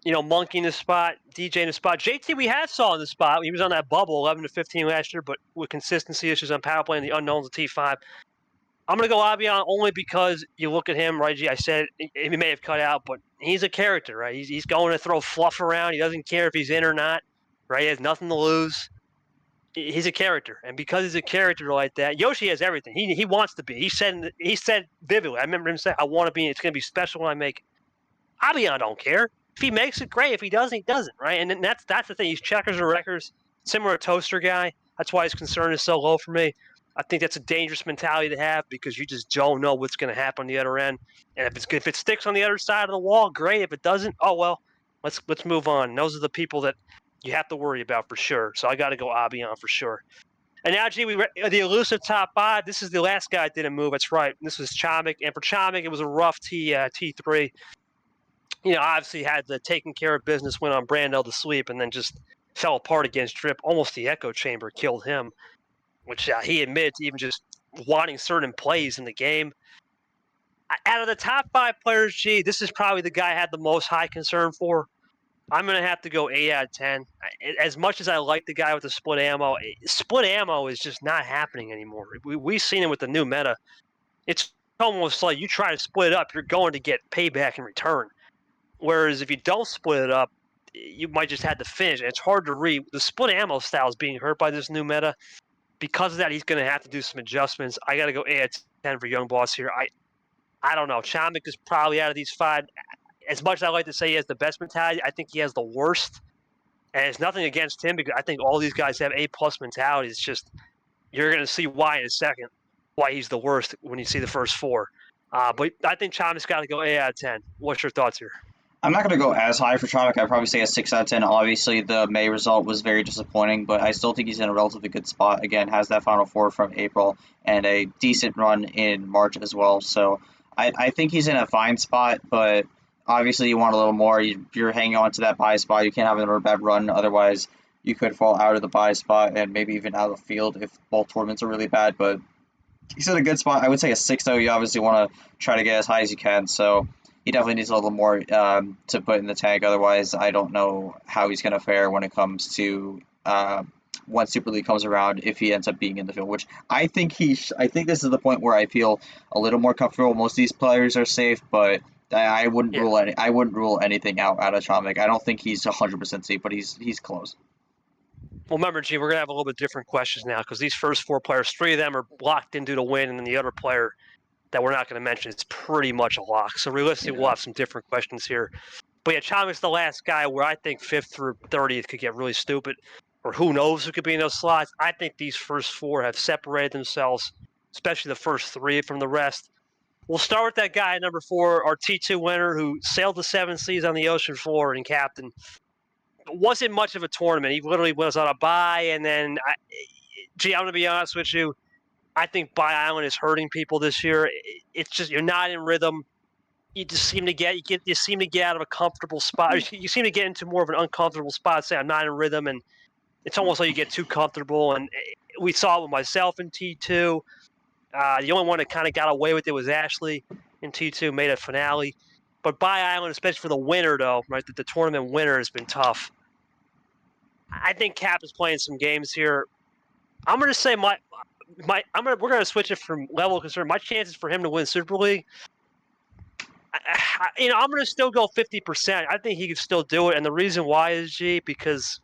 Monkey in this spot, DJ in the spot. JT we had saw in the spot. He was on that bubble, 11 to 15 last year, but with consistency issues on power play and the unknowns of T5. I'm going to go Avion only because you look at him, right, G? I said he may have cut out, but he's a character, right? He's going to throw fluff around. He doesn't care if he's in or not, right? He has nothing to lose. He's a character, and because he's a character like that, Yoshi has everything. He wants to be. He said vividly. I remember him saying, "I want to be. It's going to be special when I make it." Avion don't care. If he makes it, great. If he doesn't, he doesn't, right? And that's the thing. He's checkers or wreckers, similar to Toaster guy. That's why his concern is so low for me. I think that's a dangerous mentality to have because you just don't know what's going to happen on the other end. And if it sticks on the other side of the wall, great. If it doesn't, oh well. Let's move on. And those are the people that you have to worry about for sure. So I got to go Avion for sure. And now, G, the elusive top 5. This is the last guy that didn't move. That's right. This was Chomik. And for Chomik, it was a rough T3. Obviously had the taking care of business, went on Brando to sleep, and then just fell apart against Drip. Almost the echo chamber killed him, which he admitted to even just wanting certain plays in the game. Out of the top 5 players, G, this is probably the guy I had the most high concern for. I'm going to have to go 8 out of 10. As much as I like the guy with the split ammo is just not happening anymore. We've seen it with the new meta. It's almost like you try to split it up, you're going to get payback in return. Whereas if you don't split it up, you might just have to finish. And it's hard to read. The split ammo style is being hurt by this new meta. Because of that, he's going to have to do some adjustments. I got to go 8 out of 10 for Young Boss here. I don't know. Chomik is probably out of these 5. As much as I like to say he has the best mentality, I think he has the worst. And it's nothing against him because I think all these guys have A-plus mentality. It's just you're going to see why in a second, why he's the worst when you see the first 4. But I think Chomik's got to go 8 out of 10. What's your thoughts here?
I'm not going to go as high for Chomik. I'd probably say a 6 out of 10. Obviously, the May result was very disappointing, but I still think he's in a relatively good spot. Again, has that Final Four from April and a decent run in March as well. So I think he's in a fine spot, but obviously you want a little more. You're hanging on to that bye spot. You can't have another bad run. Otherwise, you could fall out of the bye spot and maybe even out of the field if both tournaments are really bad. But he's in a good spot. I would say a 6, though. You obviously want to try to get as high as you can. So he definitely needs a little more to put in the tank. Otherwise, I don't know how he's going to fare when it comes to when Super League comes around if he ends up being in the field. Which I think I think this is the point where I feel a little more comfortable. Most of these players are safe, but I wouldn't rule anything out of Chomik. I don't think he's 100% safe, but he's close.
Well, remember, G, we're going to have a little bit different questions now because these first 4 players, 3 of them are locked in due to win, and then the other player that we're not going to mention is pretty much a lock. So realistically, we'll have some different questions here. But yeah, Chomik's the last guy where I think 5th through 30th could get really stupid, or who knows who could be in those slots. I think these first 4 have separated themselves, especially the first 3 from the rest. We'll start with that guy at number 4, our T2 winner who sailed the 7 seas on the ocean floor and captain. Wasn't much of a tournament. He literally was on a bye, and then, I'm going to be honest with you, I think Bye Island is hurting people this year. It's just you're not in rhythm. you just seem to get out of a comfortable spot. You seem to get into more of an uncomfortable spot. Say I'm not in rhythm, and it's almost like you get too comfortable. And we saw it with myself in T2. The only one that kind of got away with it was Ashley in T2, made a finale. But Bye Island, especially for the winner, though, right? The tournament winner has been tough. I think Cap is playing some games here. I'm going to say we're going to switch it from level of concern. My chances for him to win Super League, I'm going to still go 50%. I think he could still do it. And the reason why is, because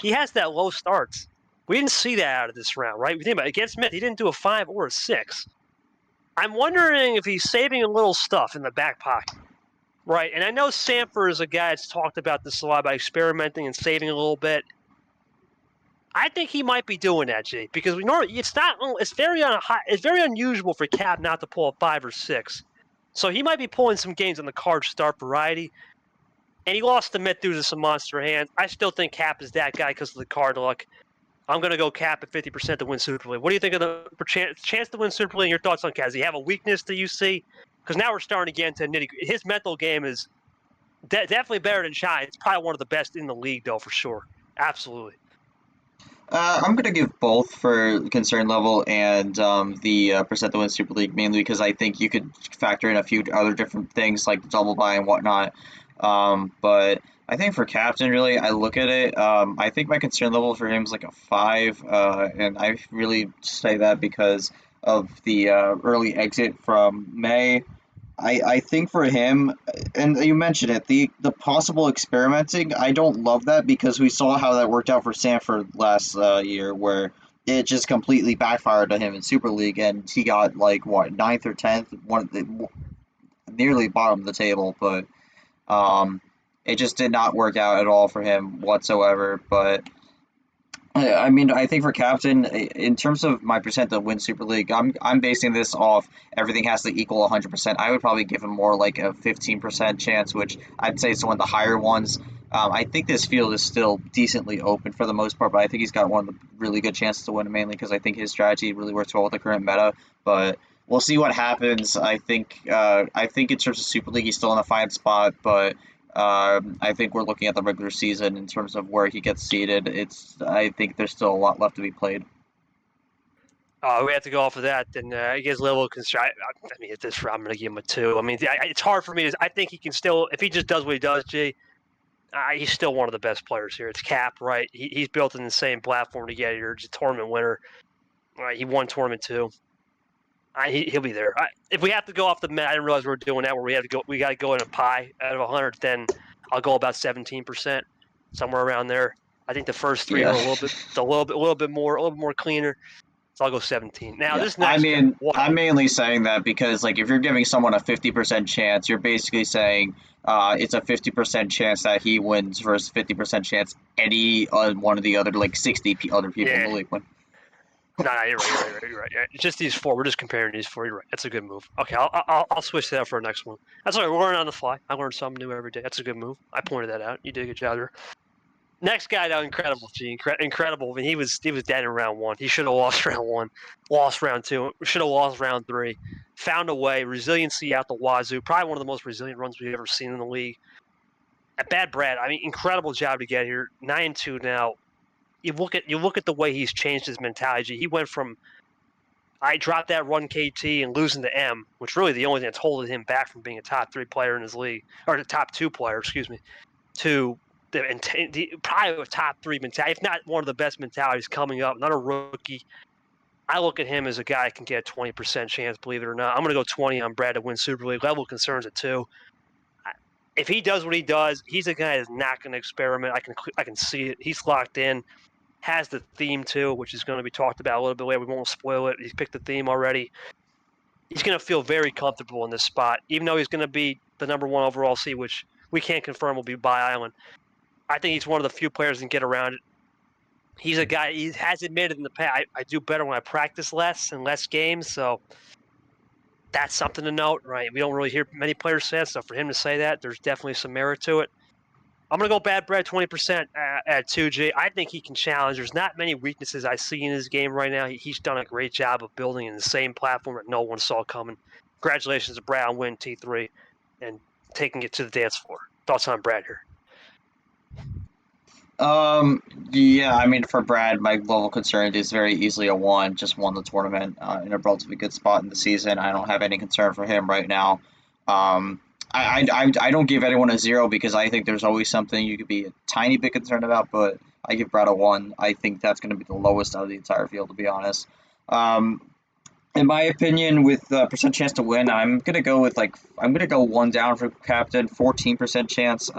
he has that low starts. We didn't see that out of this round, right? We think about it. Against Myth, he didn't do a 5 or a 6. I'm wondering if he's saving a little stuff in the back pocket, right? And I know Sanford is a guy that's talked about this a lot, about experimenting and saving a little bit. I think he might be doing that, G, because it's very unusual for Cap not to pull a 5 or 6. So he might be pulling some games on the card start variety. And he lost to Myth due to some monster hands. I still think Cap is that guy because of the card luck. I'm going to go Cap at 50% to win Super League. What do you think of the chance to win Super League and your thoughts on Cap? Does he have a weakness that you see? Because now we're starting to get into nitty. His mental game is definitely better than Shine. It's probably one of the best in the league, though, for sure. Absolutely.
I'm going to give both for concern level and the percent to win Super League, mainly because I think you could factor in a few other different things like double buy and whatnot. But I think for Captain, really, I look at it. I think my concern level for him is like a 5, and I really say that because of the early exit from May. I think for him, and you mentioned it, the possible experimenting, I don't love that because we saw how that worked out for Sanford last year, where it just completely backfired on him in Super League, and he got like what, ninth or 10th, nearly bottom of the table, but it just did not work out at all for him whatsoever. But I mean, I think for Captain, in terms of my percent to win Super League, I'm basing this off everything has to equal 100%. I would probably give him more like a 15% chance, which I'd say is one of the higher ones. I think this field is still decently open for the most part, but I think he's got one of the really good chances to win, mainly because I think his strategy really works well with the current meta. But we'll see what happens. I think in terms of Super League, he's still in a fine spot, but I think we're looking at the regular season in terms of where he gets seeded. I think there's still a lot left to be played.
We have to go off of that. Then I guess level of concern. I mean, at this round, I'm going to give him a 2. I mean, it's hard for me. I think he can still, if he just does what he does, G, he's still one of the best players here. It's Cap, right? He's built in the same platform to get here. He's a tournament winner. He won tournament 2. He'll be there. If we have to go off the mat, I didn't realize we were doing that. Where we got to go in a pie out of 100. Then I'll go about 17%, somewhere around there. I think the first 3 are a little bit more cleaner. So I'll go 17. Now this next.
I'm mainly saying that because like if you're giving someone a 50% chance, you're basically saying it's a 50% chance that he wins versus 50% chance any one of the other like 60 other people in the league win.
No, you're right. It's just these 4. We're just comparing these 4. You're right. That's a good move. Okay, I'll switch that for the next one. That's all right. We're learning on the fly. I learn something new every day. That's a good move. I pointed that out. You did a good job there. Next guy, though, incredible. Incredible. I mean, he was dead in round 1. He should have lost round 1, lost round 2, should have lost round 3. Found a way. Resiliency out the wazoo. Probably one of the most resilient runs we've ever seen in the league. At Bad Brad, I mean, incredible job to get here. 9-2 now. You look at the way he's changed his mentality. He went from I dropped that run KT and losing to M, which really the only thing that's holding him back from being a top 3 player in his league, or the top 2 player, excuse me, to probably a top 3 mentality, if not one of the best mentalities coming up. Not a rookie. I look at him as a guy that can get a 20% chance, believe it or not. I'm going to go 20 on Brad to win Super League. Level concerns at 2. If he does what he does, he's a guy that's not going to experiment. I can see it. He's locked in. Has the theme too, which is going to be talked about a little bit later. We won't spoil it. He's picked the theme already. He's going to feel very comfortable in this spot, even though he's going to be the number 1 overall seed, which we can't confirm will be Bye Island. I think he's one of the few players that can get around it. He's a guy, he has admitted in the past, I do better when I practice less and less games, so that's something to note, right? We don't really hear many players say that, so for him to say that, there's definitely some merit to it. I'm going to go Bad Brad 20% at 2G. I think he can challenge. There's not many weaknesses I see in his game right now. He's done a great job of building in the same platform that no one saw coming. congratulations to Brad on winning T3 and taking it to the dance floor. Thoughts on Brad here?
Yeah, I mean, for Brad, my level of concern is very easily a 1, just won the tournament in a relatively good spot in the season. I don't have any concern for him right now. Um, I don't give anyone a 0 because I think there's always something you could be a tiny bit concerned about, but I give Brad a 1. I think that's going to be the lowest out of the entire field, to be honest. Um, in my opinion, with percent chance to win, I'm gonna go with I'm gonna go 1 down for captain, 14% chance.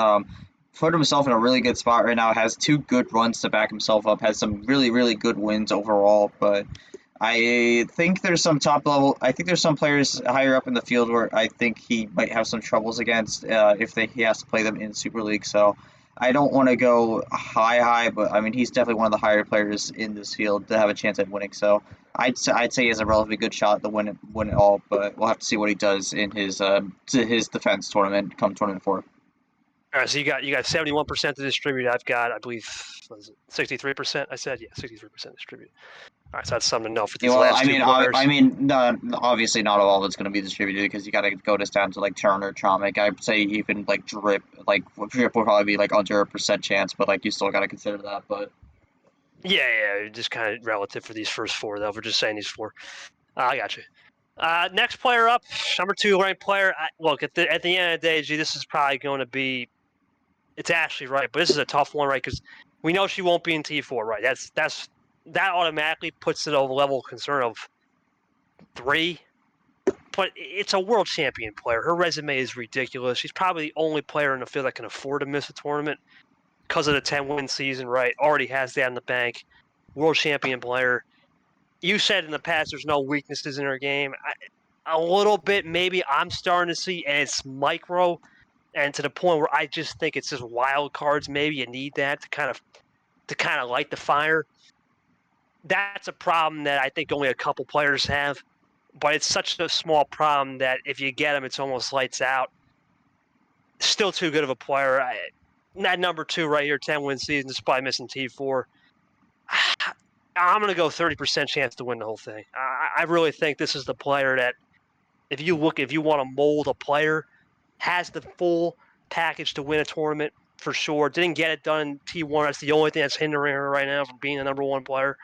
Put himself in a really good spot right now. Has 2 good runs to back himself up. Has some really good wins overall. But I think there's some top level. I think there's some players higher up in the field where I think he might have some troubles against if he has to play them in Super League. So I don't want to go high, but I mean he's definitely one of the higher players in this field to have a chance at winning. So I'd say he has a relatively good shot to win it all, but we'll have to see what he does in his defense tournament come tournament 4.
All right, so you got 71% to distribute. I've got, I believe, 63%. I said, yeah, 63% distribute. All right, so that's something to know for these last two players.
Obviously not all of it's going to be distributed because you got to go this down to like Turner, Tromic. I'd say even like Drip will probably be like under a percent chance, but like you still got to consider that. But
yeah, just kind of relative for these first 4 though. We're just saying these 4. I got you. Next player up, number 2 ranked player. Look, at the end of the day, this is probably going to be. It's Ashley, right? But this is a tough one, right? Because we know she won't be in T4, right? That automatically puts it over level of concern of 3. But it's a world champion player. Her resume is ridiculous. She's probably the only player in the field that can afford to miss a tournament because of the 10-win season, right? Already has that in the bank. World champion player. You said in the past there's no weaknesses in her game. A little bit, maybe I'm starting to see, and it's micro, and to the point where I just think it's just wild cards. Maybe you need that to kind of light the fire. That's a problem that I think only a couple players have, but it's such a small problem that if you get them, it's almost lights out. Still too good of a player. That number 2 right here, 10-win season, despite missing T4. I'm going to go 30% chance to win the whole thing. I really think this is the player that, if you want to mold a player, has the full package to win a tournament for sure. Didn't get it done in T1. That's the only thing that's hindering her right now from being the number 1 player.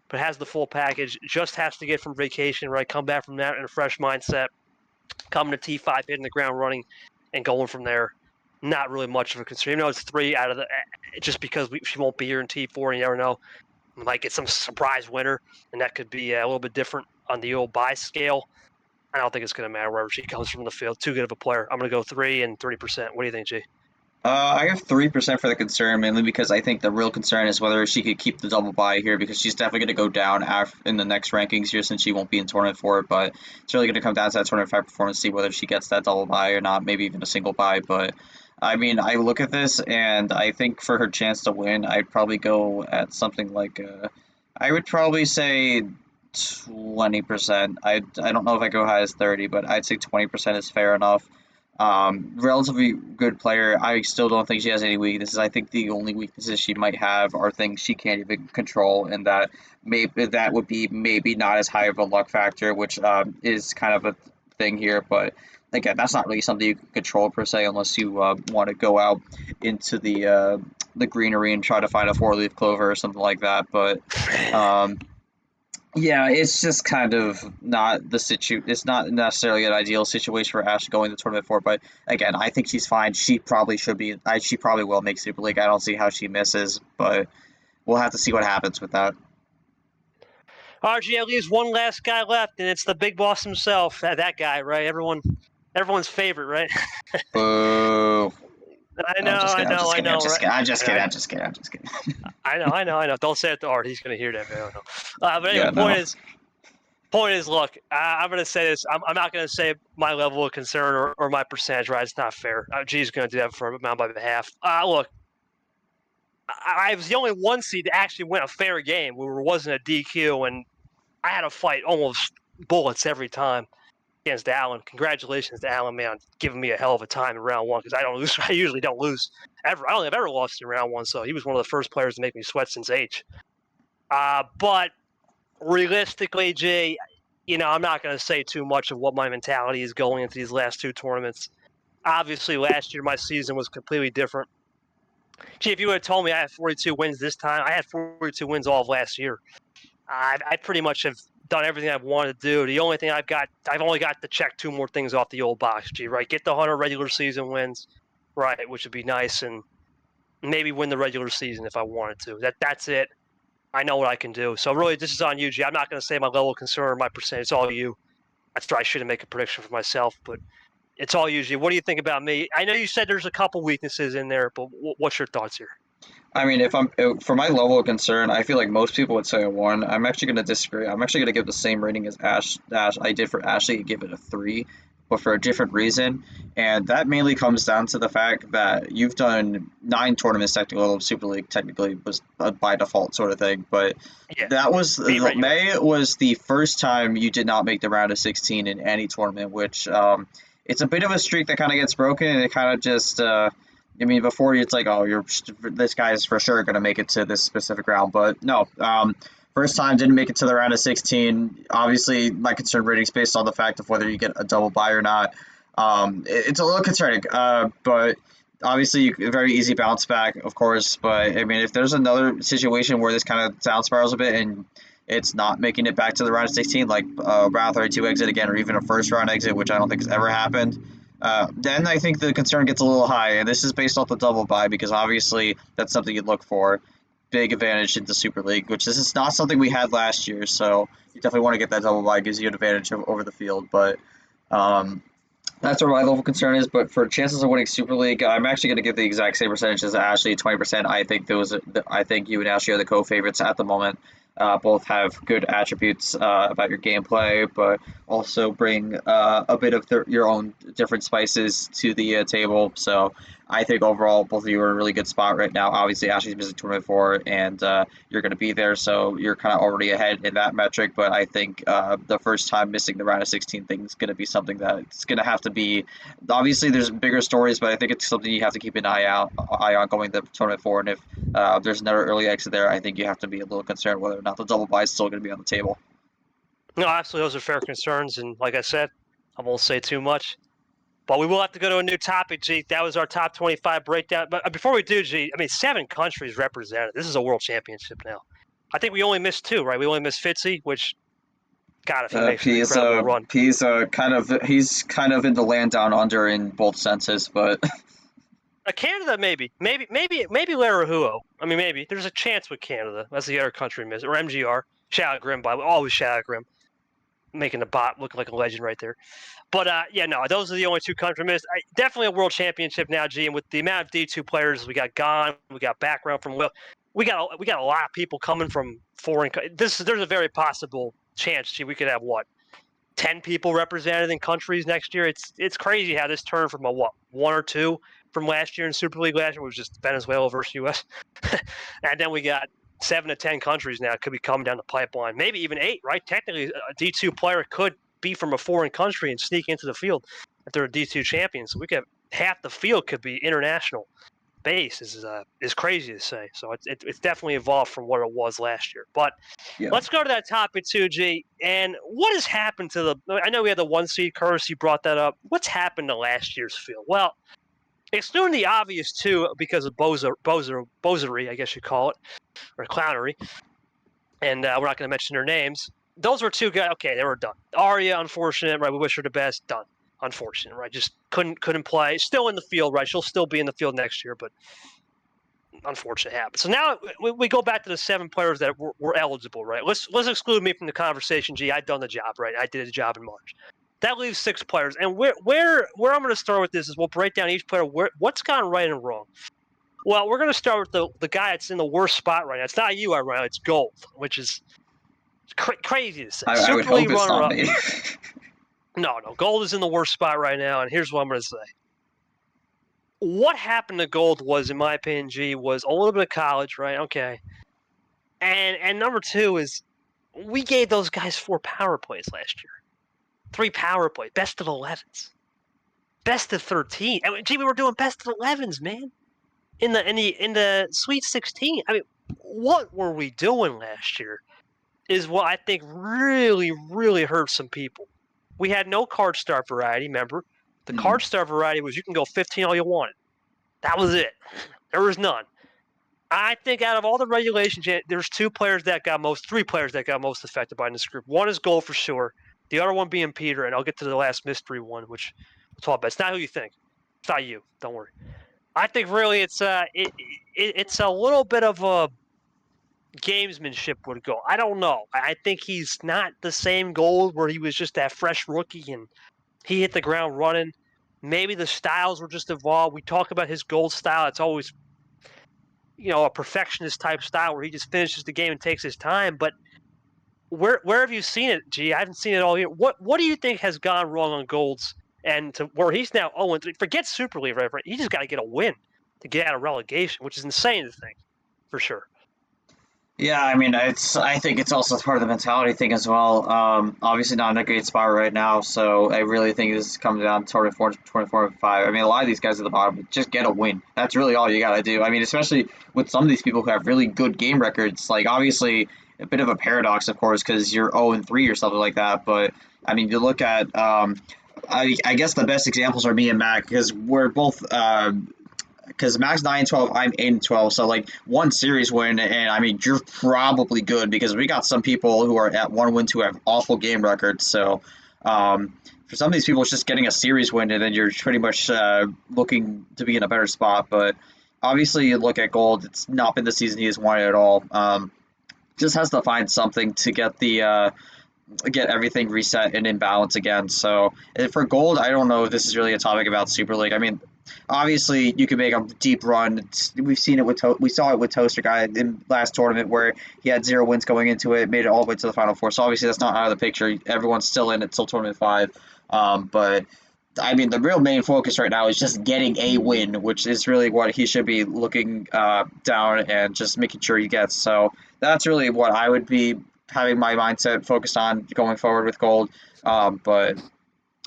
But has the full package. Just has to get from vacation, right? Come back from that in a fresh mindset. Coming to T5, hitting the ground running, and going from there. Not really much of a concern. Even though it's 3 out of the, just because she won't be here in T4, you never know. Might get some surprise winner, and that could be a little bit different on the old buy scale. I don't think it's going to matter wherever she comes from the field. Too good of a player. I'm going to go 3 and 30%. What do you think, G?
I have 3% for the concern, mainly because I think the real concern is whether she could keep the double bye here, because she's definitely going to go down in the next rankings here since she won't be in tournament 4. But it's really going to come down to that tournament 5 performance, see whether she gets that double bye or not, maybe even a single bye. But I mean, I look at this and I think for her chance to win, I'd probably go at something like I would probably say 20%. I don't know if I go high as 30, but I'd say 20% is fair enough. Relatively good player. I still don't think she has any weaknesses. I think the only weaknesses she might have are things she can't even control, and that would be maybe not as high of a luck factor, which is kind of a thing here. But again, that's not really something you can control per se, unless you want to go out into the greenery and try to find a 4-leaf clover or something like that. But yeah, it's just kind of not the It's not necessarily an ideal situation for Ash going to tournament 4. But again, I think she's fine. She probably should be. She probably will make Super League. I don't see how she misses, but we'll have to see what happens with that.
RG leaves one last guy left, and it's the big boss himself. That guy, right? Everyone's favorite, right?
Boo.
I know.
I'm just kidding.
I know. Don't say it to Art. He's going to hear that. I don't know. But anyway,
Yeah,
point is, look, I'm going to say this. I'm not going to say my level of concern or my percentage, right? It's not fair. G's going to do that for on my behalf. Look, I was the only 1 seed to actually win a fair game where it wasn't a DQ, and I had to fight almost bullets every time against Alan. Congratulations to Alan, man, on giving me a hell of a time in round 1, because I don't lose. I usually don't lose ever. I don't think I've ever lost in round 1, so he was one of the first players to make me sweat since H. But realistically, Jay, I'm not going to say too much of what my mentality is going into these last two tournaments. Obviously, last year my season was completely different. Gee, if you would have told me I had 42 wins this time, I had 42 wins all of last year. I pretty much have done everything I've wanted to do. The only thing I've only got to check 2 more things off the old box, G, right? Get the 100 regular season wins, right, which would be nice, and maybe win the regular season if I wanted to. That's it. I know what I can do. So really, this is on you, G. I'm not going to say my level of concern or my percentage. It's all you. I shouldn't make a prediction for myself, but it's all you, G. What do you think about me? I know you said there's a couple weaknesses in there, but what's your thoughts here?
I mean, for my level of concern, I feel like most people would say a 1. I'm actually going to disagree. I'm actually going to give the same rating as Ash I did for Ashley, give it a 3, but for a different reason. And that mainly comes down to the fact that you've done 9 tournaments technically. Super League technically was a by default sort of thing, but
Yeah,
that was
regular.
May was the first time you did not make the round of 16 in any tournament, which it's a bit of a streak that kind of gets broken, and it kind of just. I mean, before it's like, oh, this guy's for sure going to make it to this specific round, but no. First time didn't make it to the round of 16. Obviously, my concern rating is based on the fact of whether you get a double bye or not. It's a little concerning, but obviously, very easy bounce back, of course. But I mean, if there's another situation where this kind of down spirals a bit and it's not making it back to the round of 16, like round 32 exit again, or even a first round exit, which I don't think has ever happened. Then I think the concern gets a little high, and this is based off the double bye because obviously that's something you'd look for. Big advantage in the Super League, which this is not something we had last year, so you definitely want to get that double bye, gives you an advantage over the field. But that's where my level of concern is. But for chances of winning Super League, I'm actually going to give the exact same percentage as Ashley, 20%. I think you and Ashley are the co-favorites at the moment. Both have good attributes about your gameplay, but also bring a bit of your own different spices to the table. So I think overall, both of you are in a really good spot right now. Obviously, Ashley's missing tournament 4, and you're going to be there, so you're kind of already ahead in that metric. But I think the first time missing the round of 16 thing is going to be something that it's going to have to be. Obviously, there's bigger stories, but I think it's something you have to keep an eye on going to tournament 4. And if there's another early exit there, I think you have to be a little concerned whether or not the double bye is still going to be on the table.
No, absolutely, those are fair concerns, and like I said, I won't say too much. But we will have to go to a new topic, G. That was our top 25 breakdown. But before we do, G, I mean, 7 countries represented. This is a world championship now. I think we only missed 2, right? We only missed Fitzy, which, God, if he makes an incredible run.
He's kind of in the land down under in both senses, but
Canada, maybe Larahuo. I mean, maybe there's a chance with Canada. That's the other country miss, or MGR. Shout out Grim, always shout out Grim, making the bot look like a legend right there. But yeah, no, those are the only 2 country missed. Definitely a world championship now, G. And with the amount of D2 players we got gone, we got background from Will. We got a lot of people coming from foreign. There's a very possible chance, G. We could have 10 people represented in countries next year. It's crazy how this turned from 1 or 2 from last year in Super League last year was just Venezuela versus US, and then we got 7 to 10 countries now could be coming down the pipeline. Maybe even 8, right? Technically, a D2 player could be from a foreign country and sneak into the field if they're a D2 champion. So we could have half the field could be international base. Is crazy to say. So it's definitely evolved from what it was last year. But
yeah.
Let's go to that topic too, G. And what has happened to I know we had the 1 seed curse. You brought that up. What's happened to last year's field? Well, excluding the obvious 2 because of bozery, I guess you call it, or clownery, and we're not going to mention their names. Those were 2 guys. Okay, they were done. Arya, unfortunate, right? We wish her the best. Done. Unfortunate, right? Just couldn't play. Still in the field, right? She'll still be in the field next year, but unfortunate happened. So now we go back to the 7 players that were eligible, right? Let's exclude me from the conversation. Gee, I've done the job, right? I did the job in March. That leaves 6 players. And where I'm going to start with this is we'll break down each player, what's gone right and wrong. Well, we're going to start with the guy that's in the worst spot right now. It's not you, Ryan. It's Gold, which is crazy to say.
I would hope it's not me.
No, Gold is in the worst spot right now, and here's what I'm going to say. What happened to Gold was, in my opinion, G, was a little bit of college, right? Okay. And number 2 is we gave those guys 4 power plays last year. 3 power plays, best of 11s, best of 13. I mean, G, we were doing best of 11s, man. In the Sweet 16. I mean, what were we doing last year? is what I think really, really hurt some people. We had no card star variety, remember? The card star variety was you can go 15 all you wanted. That was it. There was none. I think out of all the regulations, there's three players that got most affected by this group. One is Gold for sure. The other one being Peter, and I'll get to the last mystery one, which we'll talk about. It's not who you think. It's not you. Don't worry. I think really it's a little bit of a gamesmanship would go. I don't know. I think he's not the same Gold where he was just that fresh rookie and he hit the ground running. Maybe the styles were just evolved. We talk about his Gold style. It's always a perfectionist type style where he just finishes the game and takes his time. But where have you seen it, G? I haven't seen it all year. What do you think has gone wrong on Gold's and to where he's now 0-3? Forget Super League, right? He just got to get a win to get out of relegation, which is insane to think, for sure.
Yeah, I mean, I think it's also part of the mentality thing as well. Obviously not in a great spot right now, so I really think this comes down to 24 and 5. I mean, a lot of these guys at the bottom just get a win. That's really all you got to do. I mean, especially with some of these people who have really good game records. Like, obviously, a bit of a paradox, of course, because you're 0 and 3 or something like that. But I mean, you look at, I guess the best examples are me and Mac because we're both. Because Mac's 9-12, I'm 8-12, so like one series win, and I mean you're probably good because we got some people who are at 1 win who have awful game records. So for some of these people, it's just getting a series win, and then you're pretty much looking to be in a better spot. But obviously, you look at Gold; it's not been the season he has wanted at all. Just has to find something to get everything reset and in balance again. So for Gold, I don't know if this is really a topic about Super League. I mean, obviously you can make a deep run. We've seen it we saw it with Toaster Guy in last tournament where he had 0 wins going into it, made it all the way to the Final Four. So obviously that's not out of the picture. Everyone's still in it till tournament 5. But I mean, the real main focus right now is just getting a win, which is really what he should be looking down and just making sure he gets. So that's really what I would be having my mindset focused on going forward with Gold. But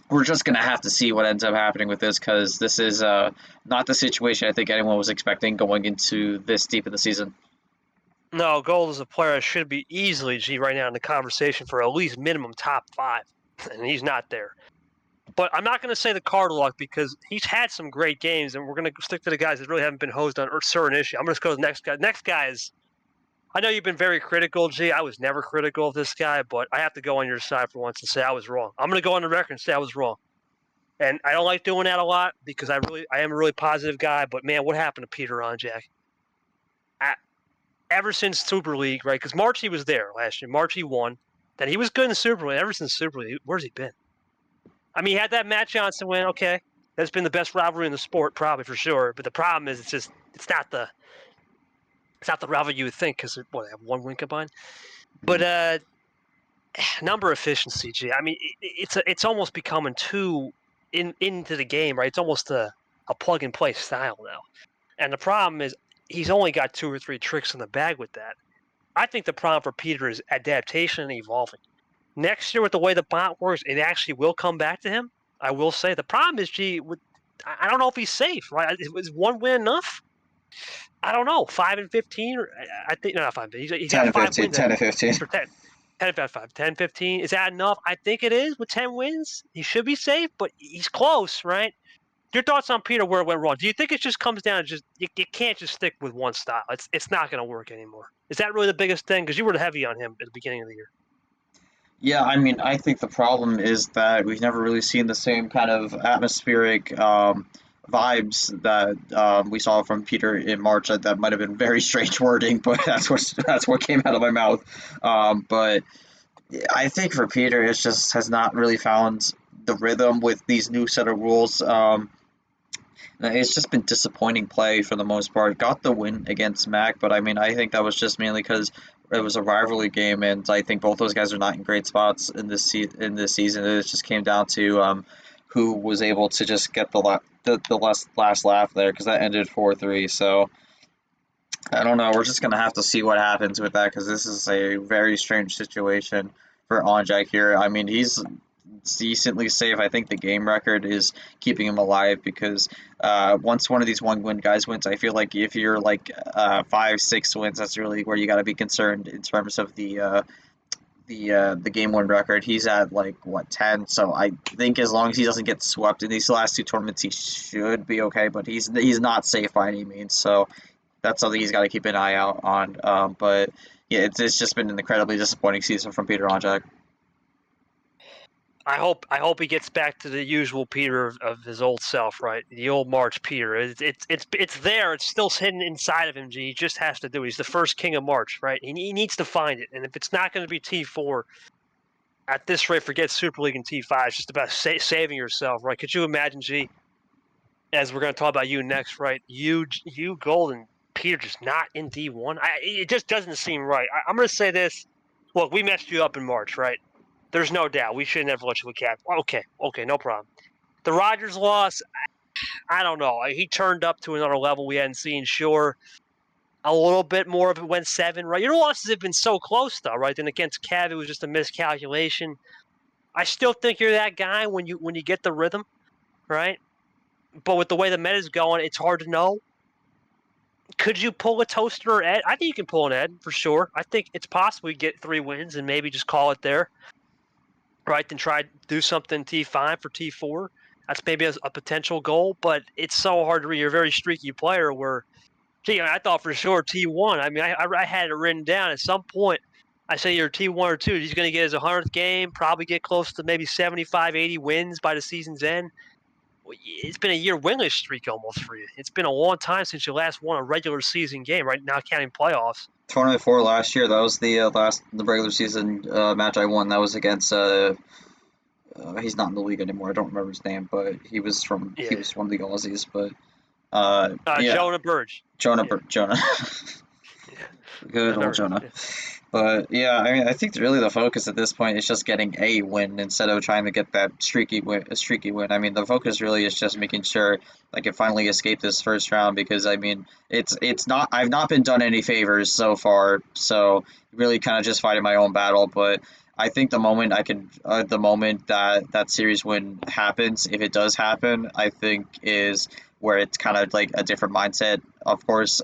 we're just going to have to see what ends up happening with this because this is not the situation I think anyone was expecting going into this deep in the season.
No, Gold is a player that should be easily, G, right now in the conversation for at least minimum top 5, and he's not there. But I'm not going to say the card luck because he's had some great games, and we're going to stick to the guys that really haven't been hosed on or certain issue. I'm going to go to the next guy. Next guy is, I know you've been very critical, G. I was never critical of this guy, but I have to go on your side for once and say I was wrong. I'm going to go on the record and say I was wrong. And I don't like doing that a lot because I am a really positive guy, but man, what happened to Peter Ronjak? Ever since Super League, right? Because March he was there last year. March he won. Then he was good in Super League. Ever since Super League, where's he been? I mean, he had that Matt Johnson win. Okay, that's been the best rivalry in the sport, probably for sure. But the problem is, it's not the rivalry you would think because they have 1 win combined. But number efficiency, G. I mean, it's almost becoming too into the game, right? It's almost a plug and play style now. And the problem is he's only got 2 or 3 tricks in the bag with that. I think the problem for Peter is adaptation and evolving. Next year, with the way the bot works, it actually will come back to him. I will say the problem is, I don't know if he's safe. Right? Is 1 win enough? I don't know. 5 and 15. I think not 5. He's
10
got 5
15,
wins.
10 to 15.
10 and 5. 10, 15. Is that enough? I think it is with 10 wins. He should be safe, but he's close, right? Your thoughts on Peter, where it went wrong? Do you think it just comes down to just you can't just stick with one style? It's not going to work anymore. Is that really the biggest thing? Because you were heavy on him at the beginning of the year.
Yeah, I mean, I think the problem is that we've never really seen the same kind of atmospheric vibes that we saw from Peter in March. That might have been very strange wording, but that's what came out of my mouth. But I think for Peter, it just has not really found the rhythm with these new set of rules. It's just been disappointing play for the most part. Got the win against Mac, but I mean, I think that was just mainly because it was a rivalry game, and I think both those guys are not in great spots in this season. It just came down to who was able to just get the last laugh there because that ended 4-3. So I don't know. We're just gonna have to see what happens with that because this is a very strange situation for Onjak here. I mean, he's decently safe. I think the game record is keeping him alive because once one of these 1 win guys wins, I feel like if you're like 5, 6 wins, that's really where you got to be concerned in terms of the the game win record. He's at like what 10. So I think as long as he doesn't get swept in these last two tournaments, he should be okay. But he's not safe by any means. So that's something he's got to keep an eye out on. But yeah, it's just been an incredibly disappointing season from Peter Onjak.
I hope he gets back to the usual Peter of his old self, right? The old March Peter. It's there. It's still hidden inside of him. G. He just has to do it. He's the first king of March, right? He needs to find it. And if it's not going to be T4, at this rate, forget Super League and T5. It's just about saving yourself, right? Could you imagine, G? As we're going to talk about you next, right? You Golden, Peter just not in D1. It just doesn't seem right. I'm going to say this. Look, we messed you up in March, right? There's no doubt. We should never let you cap. Okay, no problem. The Rogers loss, I don't know. He turned up to another level we hadn't seen, sure. A little bit more of it went 7, right? Your losses have been so close, though, right? Then against Cav, it was just a miscalculation. I still think you're that guy when you get the rhythm, right? But with the way the meta's going, it's hard to know. Could you pull a Toaster or Ed? I think you can pull an Ed, for sure. I think it's possible you get 3 wins and maybe just call it there. Right, then try to do something T5 for T4. That's maybe a potential goal, but it's so hard to read. You're a very streaky player where, gee, I thought for sure T1. I mean, I had it written down at some point. I say you're T1 or 2. He's going to get his 100th game, probably get close to maybe 75, 80 wins by the season's end. It's been a year winless streak almost for you. It's been a long time since you last won a regular season game, right now counting playoffs.
Tournament 4 last year, that was the regular season match I won. That was against he's not in the league anymore. I don't remember his name, but he was one of the Aussies. But yeah,
Jonah Burge.
Jonah. Good old Jonah. Yeah. But yeah, I mean, I think really the focus at this point is just getting a win instead of trying to get that streaky win. I mean, the focus really is just making sure I can finally escape this first round because I mean, it's not I've not been done any favors so far, so really kind of just fighting my own battle. But I think the moment that series win happens, if it does happen, I think is where it's kind of like a different mindset. Of course,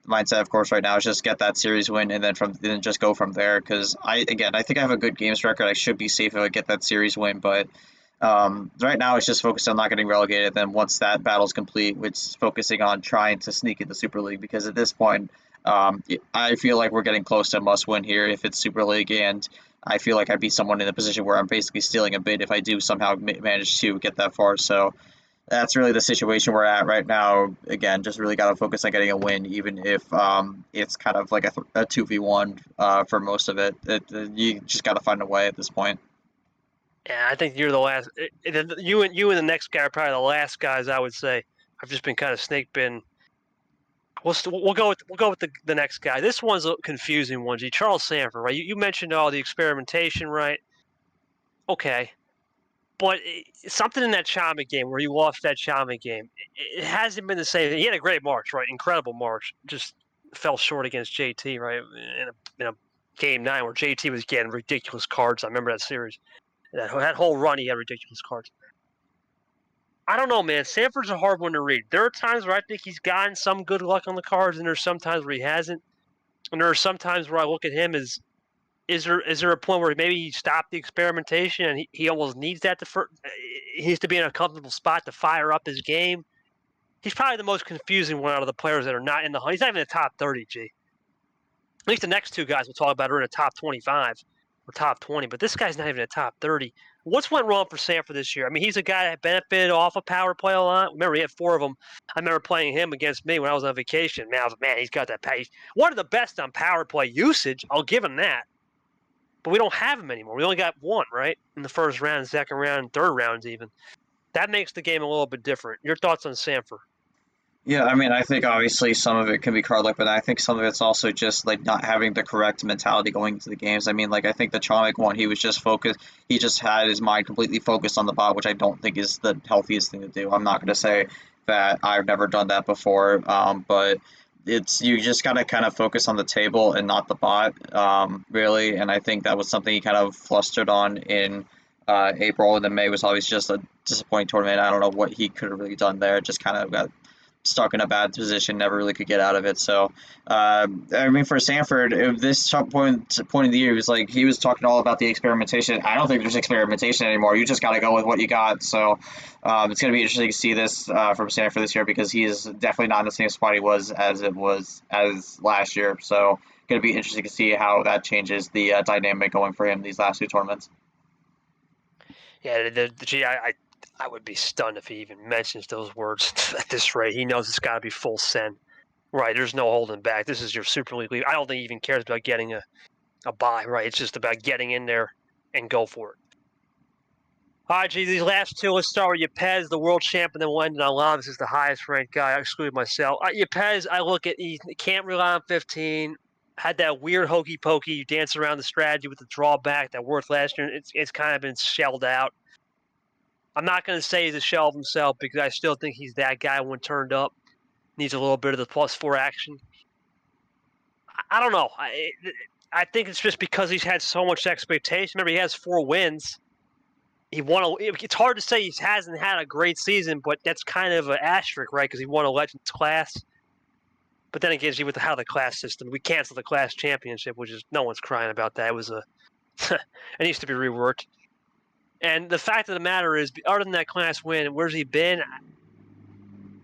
mindset, of course, right now is just get that series win and then just go from there. Because I think I have a good games record. I should be safe if I get that series win. But right now, it's just focused on not getting relegated. Then once that battle's complete, it's focusing on trying to sneak into Super League. Because at this point, I feel like we're getting close to a must win here if it's Super League, and I feel like I'd be someone in a position where I'm basically stealing a bid if I do somehow manage to get that far. So that's really the situation we're at right now. Again, just really got to focus on getting a win, even if it's kind of like a 2v1 for most of it. You just got to find a way at this point.
Yeah, I think you're the last. You and the next guy are probably the last guys. I would say I've just been kind of snake bitten. We'll go with the next guy. This one's a confusing one. Charles Sanford, right? You mentioned all the experimentation, right? Okay. But something in that Chama game where he lost that Chama game, it hasn't been the same. He had a great March, right? Incredible March. Just fell short against JT, right? In a game 9 where JT was getting ridiculous cards. I remember that series. That whole run, he had ridiculous cards. I don't know, man. Sanford's a hard one to read. There are times where I think he's gotten some good luck on the cards, and there's some times where he hasn't. And there are some times where I look at him as is there a point where maybe he stopped the experimentation and he almost needs that he needs to be in a comfortable spot to fire up his game? He's probably the most confusing one out of the players that are not in the hunt. He's not even in the top 30, G. At least the next two guys we'll talk about are in the top 25 or top 20, but this guy's not even in the top 30. What's went wrong for Sanford this year? I mean, he's a guy that benefited off of power play a lot. Remember, he had 4 of them. I remember playing him against me when I was on vacation. Man, I was like, man, he's got that pace. One of the best on power play usage. I'll give him that. But we don't have him anymore. We only got 1, right? In the first round, second round, third rounds even. That makes the game a little bit different. Your thoughts on Sanford?
Yeah, I mean, I think obviously some of it can be card luck, but I think some of it's also just like not having the correct mentality going into the games. I mean, like I think the Chomik one, he was just focused. He just had his mind completely focused on the bot, which I don't think is the healthiest thing to do. I'm not going to say that I've never done that before, but you just gotta kind of focus on the table and not the bot, really. And I think that was something he kind of flustered on in April, and then May was always just a disappointing tournament. I don't know what he could have really done there. Just kind of got stuck in a bad position, never really could get out of it. So, I mean, for Sanford, at this point of the year, he was talking all about the experimentation. I don't think there's experimentation anymore. You just got to go with what you got. So, it's going to be interesting to see this from Sanford this year because he is definitely not in the same spot he was as last year. So, going to be interesting to see how that changes the dynamic going for him these last two tournaments.
Yeah, I would be stunned if he even mentions those words at this rate. He knows it's got to be full send. Right, there's no holding back. This is your Super League. I don't think he even cares about getting a bye, right? It's just about getting in there and go for it. All right, these last two, let's start with Yepes, the world champion, then Wendon Alavis is the highest ranked guy. I exclude myself. Yepes, I look at, he can't rely on 15. Had that weird hokey pokey. You dance around the strategy with the drawback that worked last year. It's kind of been shelled out. I'm not going to say he's a shell of himself because I still think he's that guy when turned up. Needs a little bit of the +4 action. I don't know. I think it's just because he's had so much expectation. Remember, he has 4 wins. It's hard to say he hasn't had a great season, but that's kind of an asterisk, right? Because he won a Legends class. But then it gives you with how the class system. We canceled the class championship, which is no one's crying about that. It was it needs to be reworked. And the fact of the matter is, other than that class win, where's he been?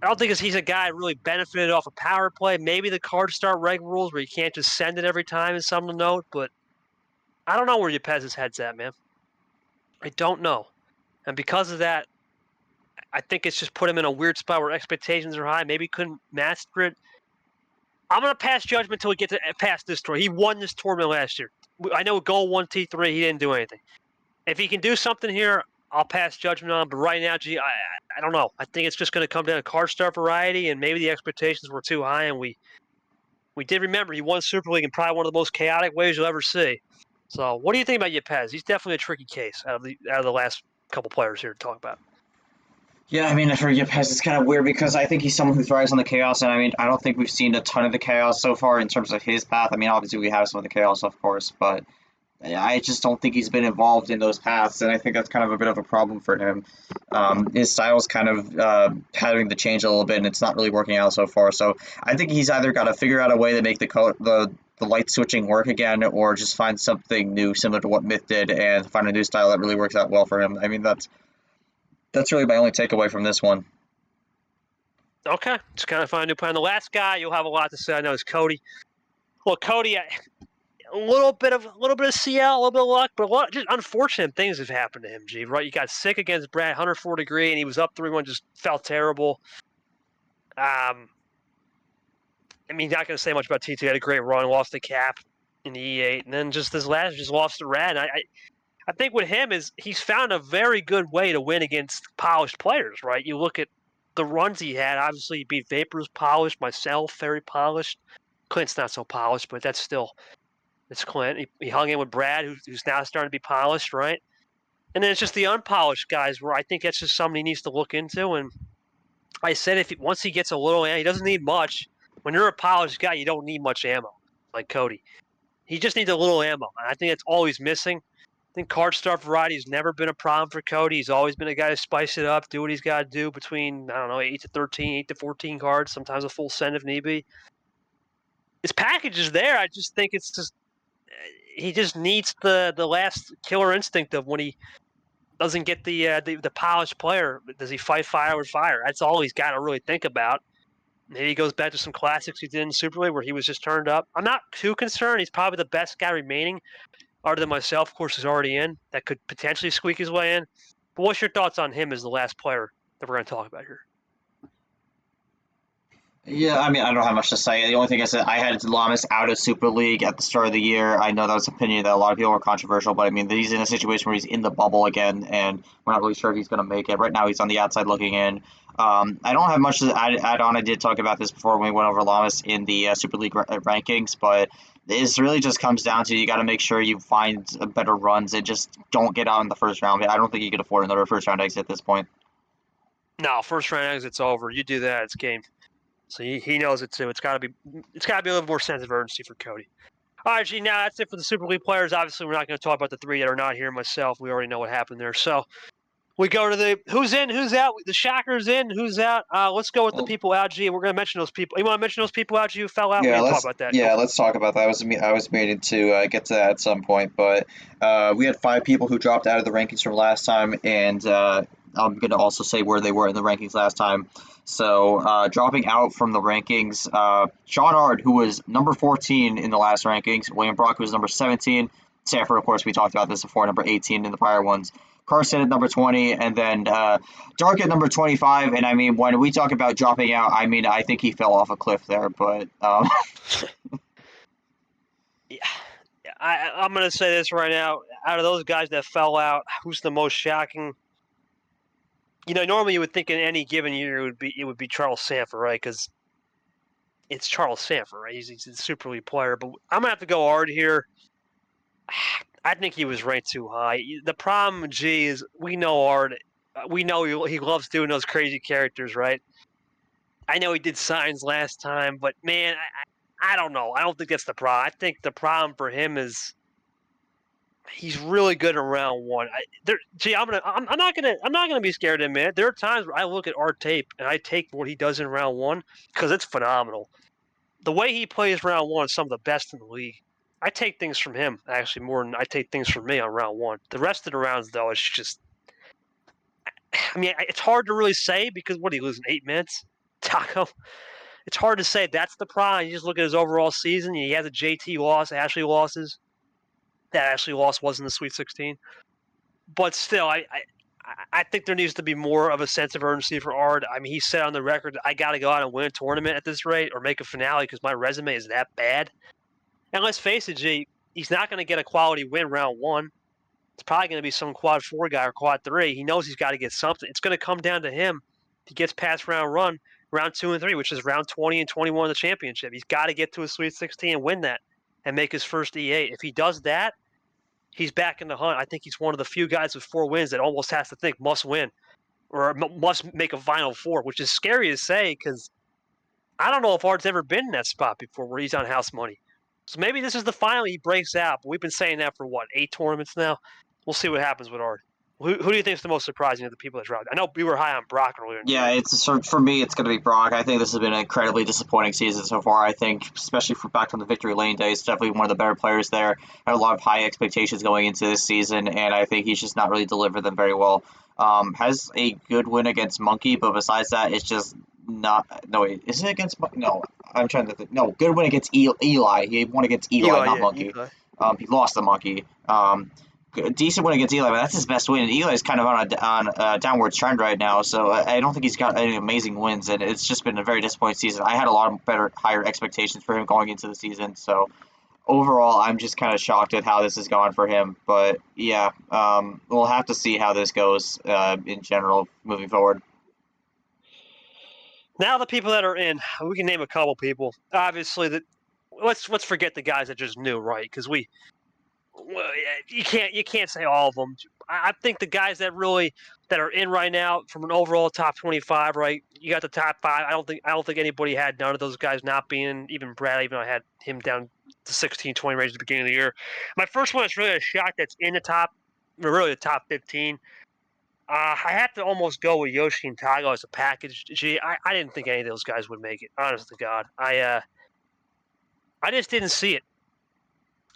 I don't think he's a guy that really benefited off a power play. Maybe the card start reg rules where you can't just send it every time is something to note, but I don't know where Yepes' head's at, man. I don't know. And because of that, I think it's just put him in a weird spot where expectations are high. Maybe he couldn't master it. I'm going to pass judgment until we get to past this tour. He won this tournament last year. I know goal 1 T3, he didn't do anything. If he can do something here, I'll pass judgment on him. But right now, I don't know. I think it's just going to come down to card start variety, and maybe the expectations were too high. And we did remember he won Super League in probably one of the most chaotic ways you'll ever see. So, what do you think about Yepes? He's definitely a tricky case out of the last couple players here to talk about.
Yeah, I mean, for Yepes, it's kind of weird because I think he's someone who thrives on the chaos, and I mean, I don't think we've seen a ton of the chaos so far in terms of his path. I mean, obviously we have some of the chaos, of course, but I just don't think he's been involved in those paths, and I think that's kind of a bit of a problem for him. His style's kind of having to change a little bit, and it's not really working out so far. So I think he's either got to figure out a way to make the light switching work again, or just find something new, similar to what Myth did, and find a new style that really works out well for him. I mean, that's really my only takeaway from this one.
Okay, just kind of find a new plan. The last guy you'll have a lot to say, I know, is Cody. Well, Cody, a little bit of CL, a little bit of luck, but just unfortunate things have happened to him. G, right? You got sick against Brad, 104 degree, and he was up 3-1, just felt terrible. I mean, not going to say much about T2. He had a great run, lost the cap in the E8, and then just this last, just lost the Rad. I think with him is he's found a very good way to win against polished players, right? You look at the runs he had. Obviously, he beat Vapor's polished, myself very polished. Clint's not so polished, but it's Clint. He hung in with Brad, who's now starting to be polished, right? And then it's just the unpolished guys where I think that's just something he needs to look into. And I said once he gets a little, he doesn't need much. When you're a polished guy, you don't need much ammo, like Cody. He just needs a little ammo, and I think that's all he's missing. I think card start variety has never been a problem for Cody. He's always been a guy to spice it up, do what he's got to do between, 8 to 13, 8 to 14 cards, sometimes a full send if need be. His package is there. I just think it's just he just needs the last killer instinct of when he doesn't get the polished player. Does he fight fire with fire? That's all he's got to really think about. Maybe he goes back to some classics he did in Super League where he was just turned up. I'm not too concerned. He's probably the best guy remaining, other than myself, of course, is already in. That could potentially squeak his way in. But what's your thoughts on him as the last player that we're going to talk about here?
Yeah, I mean, I don't have much to say. The only thing I said, I had Lamas out of Super League at the start of the year. I know that was an opinion that a lot of people were controversial, but I mean, he's in a situation where he's in the bubble again, and we're not really sure if he's going to make it. Right now, he's on the outside looking in. I don't have much to add on. I did talk about this before when we went over Lamas in the Super League rankings, but this really just comes down to you got to make sure you find better runs and just don't get out in the first round. I don't think you can afford another first round exit at this point.
No, first round exit's over. You do that, it's game. So he knows it too. It's got to be a little more sense of urgency for Cody. All right, G, now that's it for the Super League players. Obviously, we're not going to talk about the 3 that are not here myself. We already know what happened there. So We go to the who's in, who's out. The Shockers in, who's out. Let's go with the people out, G. We're going to mention those people. You want to mention those people out, G, who fell out? We didn't talk about that.
Let's talk about that. I was meaning to get to that at some point, but we had 5 people who dropped out of the rankings from last time, and I'm going to also say where they were in the rankings last time. So dropping out from the rankings, Sean Ard, who was number 14 in the last rankings, William Brock, who was number 17, Sanford, of course, we talked about this before, number 18 in the prior ones. Carson at number 20, and then Dark at number 25. And I mean, when we talk about dropping out, I mean, I think he fell off a cliff there. But
yeah, I'm going to say this right now. Out of those guys that fell out, who's the most shocking? You know, normally you would think in any given year it would be Charles Sanford, right? Because it's Charles Sanford, right? He's a Super League player. But I'm going to have to go hard here. I think he was ranked too high. The problem, G, is we know Art. We know he loves doing those crazy characters, right? I know he did signs last time, but man, I don't know. I don't think that's the problem. I think the problem for him is he's really good in round one. I'm not gonna be scared to admit there are times where I look at Art tape and I take what he does in round one because it's phenomenal. The way he plays round one is some of the best in the league. I take things from him actually more than I take things from me on round one. The rest of the rounds, though, it's just. I mean, it's hard to really say because what he losing 8 minutes, Taco. It's hard to say that's the problem. You just look at his overall season. He has a JT loss, Ashley losses. That Ashley loss was in the Sweet 16, but still, I think there needs to be more of a sense of urgency for Ard. I mean, he said on the record, I got to go out and win a tournament at this rate or make a finale because my resume is that bad. And let's face it, G, he's not going to get a quality win round one. It's probably going to be some quad 4 guy or quad 3. He knows he's got to get something. It's going to come down to him. If he gets past round 2 and 3, which is round 20 and 21 of the championship, he's got to get to a Sweet 16 and win that and make his first E8. If he does that, he's back in the hunt. I think he's one of the few guys with 4 wins that almost has to think must win or must make a Final Four, which is scary to say because I don't know if Art's ever been in that spot before where he's on house money. So maybe this is the final he breaks out. But we've been saying that for, 8 tournaments now? We'll see what happens with Art. Who do you think is the most surprising of the people that dropped? I know we were high on Brock earlier.
Yeah, for me, it's going to be Brock. I think this has been an incredibly disappointing season so far. I think, especially back from the Victory Lane days, definitely one of the better players there. Had a lot of high expectations going into this season, and I think he's just not really delivered them very well. Has a good win against Monkey, but besides that, it's just not. No, wait, is it against? No, I'm trying to think. No, good win against Eli. He won against Eli, not Monkey.
Eli.
He lost to Monkey. Decent win against Eli, but that's his best win. And Eli's kind of on a downward trend right now, so I don't think he's got any amazing wins, and it's just been a very disappointing season. I had a lot of higher expectations for him going into the season, so overall, I'm just kind of shocked at how this has gone for him. But yeah, we'll have to see how this goes in general moving forward.
Now the people that are in, we can name a couple people. Obviously, let's forget the guys that just knew, right? Because you can't say all of them. I think the guys that are in right now from an overall top 25, right? You got the top 5. I don't think anybody had none of those guys not being, even Brad, even though I had him down to 16, 20 range at the beginning of the year. My first one is really a shock that's in the top 15. I have to almost go with Yoshi and Tago as a package. Gee, I didn't think any of those guys would make it. Honest to God, I just didn't see it.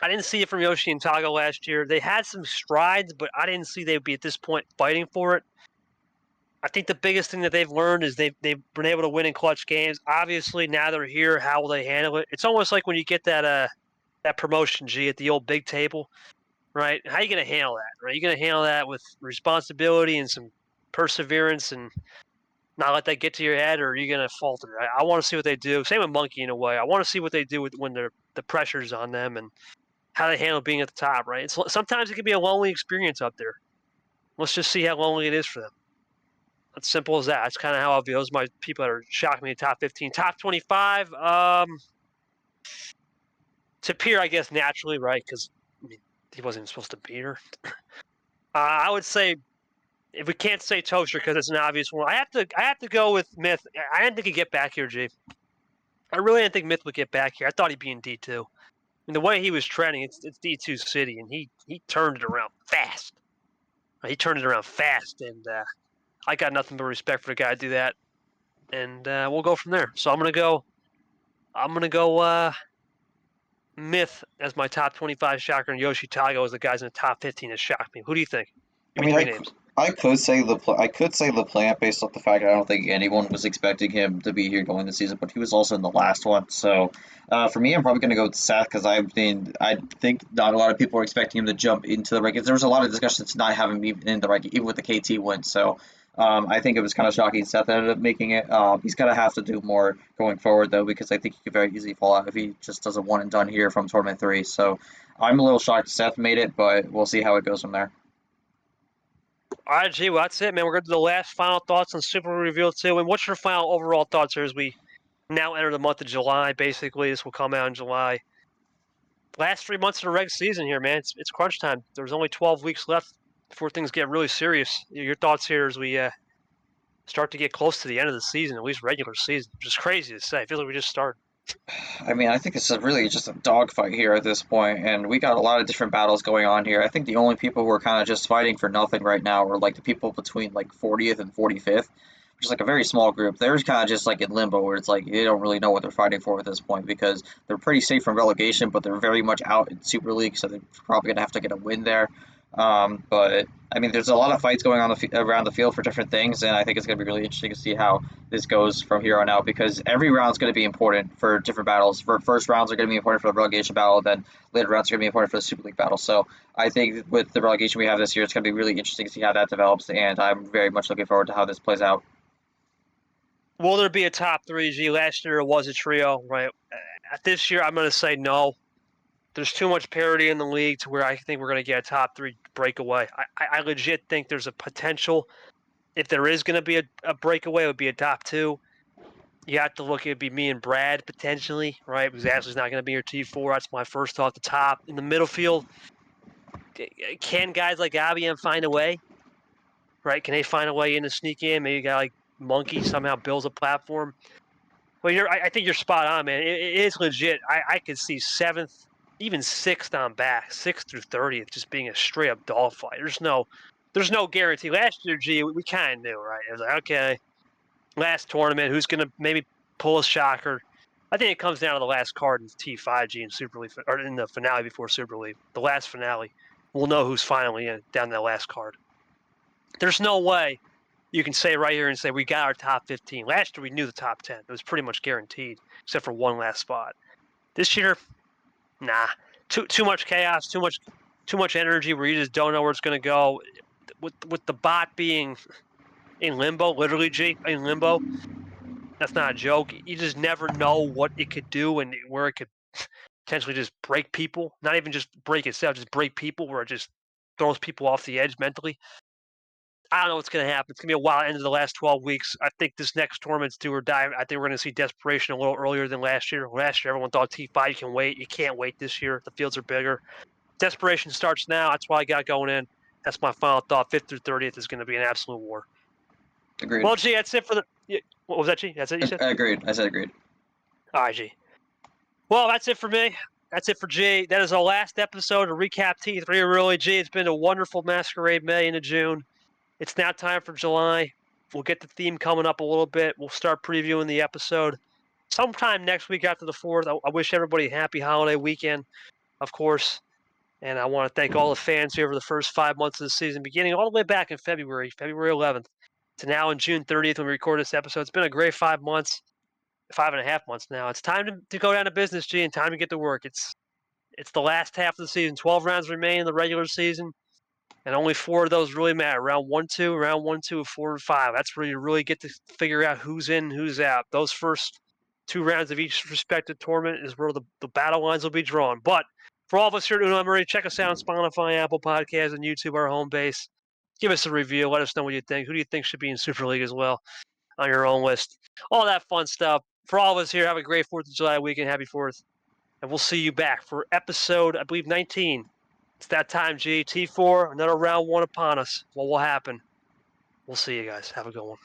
I didn't see it from Yoshi and Tago last year. They had some strides, but I didn't see they'd be at this point fighting for it. I think the biggest thing that they've learned is they've been able to win in clutch games. Obviously, now they're here. How will they handle it? It's almost like when you get that promotion, G, at the old big table, right? How are you going to handle that, right? You're going to handle that with responsibility and some perseverance and not let that get to your head, or are you going to falter? I want to see what they do. Same with Monkey in a way. I want to see what they do when the pressure's on them and how they handle being at the top, right? Sometimes it can be a lonely experience up there. Let's just see how lonely it is for them. It's simple as that. That's kind of how I view those my people that are shocking me in top 15. Top 25, Tapir, I guess, naturally, right? Because he wasn't supposed to beat her. I would say, if we can't say Toaster because it's an obvious one, I have to go with Myth. I didn't think he'd get back here, G. I really didn't think Myth would get back here. I thought he'd be in D2. I mean, the way he was trending, it's D2 City, and he turned it around fast. He turned it around fast, and I got nothing but respect for the guy to do that. And we'll go from there. So I'm gonna go Myth as my top 25 shocker, and Yoshitago as the guys in the top 15 that shocked me. Who do you think?
I
Give me
mean,
three names.
I could say the plant based off the fact that I don't think anyone was expecting him to be here going this season, but he was also in the last one. So for me, I'm probably going to go with Seth because I think not a lot of people were expecting him to jump into the rankings. There was a lot of discussion to not have him even in the ranking, even with the KT win. So I think it was kind of shocking Seth ended up making it. He's going to have to do more going forward though, because I think he could very easily fall out if he just does a one and done here from tournament 3. So I'm a little shocked Seth made it, but we'll see how it goes from there.
All right, G, well, that's it, man. We're going to do the last final thoughts on Super Reveal 2. And what's your final overall thoughts here as we now enter the month of July, basically? This will come out in July. Last 3 months of the reg season here, man. It's crunch time. There's only 12 weeks left before things get really serious. Your thoughts here as we start to get close to the end of the season, at least regular season, which is crazy to say. I feel like we just started.
I mean, I think it's really just a dogfight here at this point, and we got a lot of different battles going on here. I think the only people who are kind of just fighting for nothing right now are like the people between like 40th and 45th, which is like a very small group. They're kind of just like in limbo, where it's like they don't really know what they're fighting for at this point because they're pretty safe from relegation, but they're very much out in Super League, so they're probably gonna have to get a win there. But I mean, there's a lot of fights going on around the field for different things, and I think it's going to be really interesting to see how this goes from here on out because every round is going to be important for different battles. For first rounds are going to be important for the relegation battle, then later rounds are going to be important for the Super League battle. So I think with the relegation we have this year, it's going to be really interesting to see how that develops, and I'm very much looking forward to how this plays out.
Will there be a top 3, G? Last year it was a trio, right? This year, I'm going to say no. There's too much parity in the league to where I think we're going to get a top 3 breakaway. I legit think there's a potential. If there is going to be a breakaway, it would be a top 2. You have to look, it'd be me and Brad potentially, right? Because Ashley's not going to be your T4. That's my first thought at the top. In the middle field, can guys like Abian find a way, right? Can they find a way in to sneak in? Maybe a guy like Monkey somehow builds a platform. Well, I think you're spot on, man. It is legit. I could see 7th, even 6th on back, 6th through 30th, just being a straight up dogfight. There's no guarantee. Last year, G, we kind of knew, right? It was like, okay, last tournament, who's going to maybe pull a shocker? I think it comes down to the last card in T5G in Super League, or in the finale before Super League. The last finale, we'll know who's finally in down that last card. There's no way you can say right here and say we got our top 15. Last year we knew the top 10. It was pretty much guaranteed, except for one last spot. This year, nah. Too much chaos, too much energy where you just don't know where it's going to go. With the bot being in limbo, literally, G, in limbo, that's not a joke. You just never know what it could do and where it could potentially just break people. Not even just break itself, just break people where it just throws people off the edge mentally. I don't know what's going to happen. It's going to be a wild end of the last 12 weeks. I think this next tournament's do or die. I think we're going to see desperation a little earlier than last year. Last year, everyone thought T5, you can wait. You can't wait this year. The fields are bigger. Desperation starts now. That's why I got going in. That's my final thought. 5th through 30th is going to be an absolute war.
Agreed.
Well, G, that's it for the... What was that, G? That's it you said?
Agreed. I said agreed.
All right, G. Well, that's it for me. That's it for G. That is our last episode to recap T3. Really, G, it's been a wonderful masquerade May into June. It's now time for July. We'll get the theme coming up a little bit. We'll start previewing the episode sometime next week after the 4th. I wish everybody a happy holiday weekend, of course. And I want to thank all the fans here for the first 5 months of the season, beginning all the way back in February 11th, to now in June 30th when we record this episode. It's been a great 5 months, 5.5 months now. It's time to go down to business, G, and time to get to work. It's the last half of the season. 12 rounds remain in the regular season. And only 4 of those really matter. Round 1, 2, 4, and 5. That's where you really get to figure out who's in, who's out. Those first 2 rounds of each respective tournament is where the battle lines will be drawn. But for all of us here at MRE, check us out on Spotify, Apple Podcasts, and YouTube, our home base. Give us a review. Let us know what you think. Who do you think should be in Super League as well on your own list? All that fun stuff. For all of us here, have a great 4th of July weekend. Happy 4th. And we'll see you back for episode, I believe, 19. It's that time, G. T4, another round 1 upon us. What will happen? We'll see you guys. Have a good one.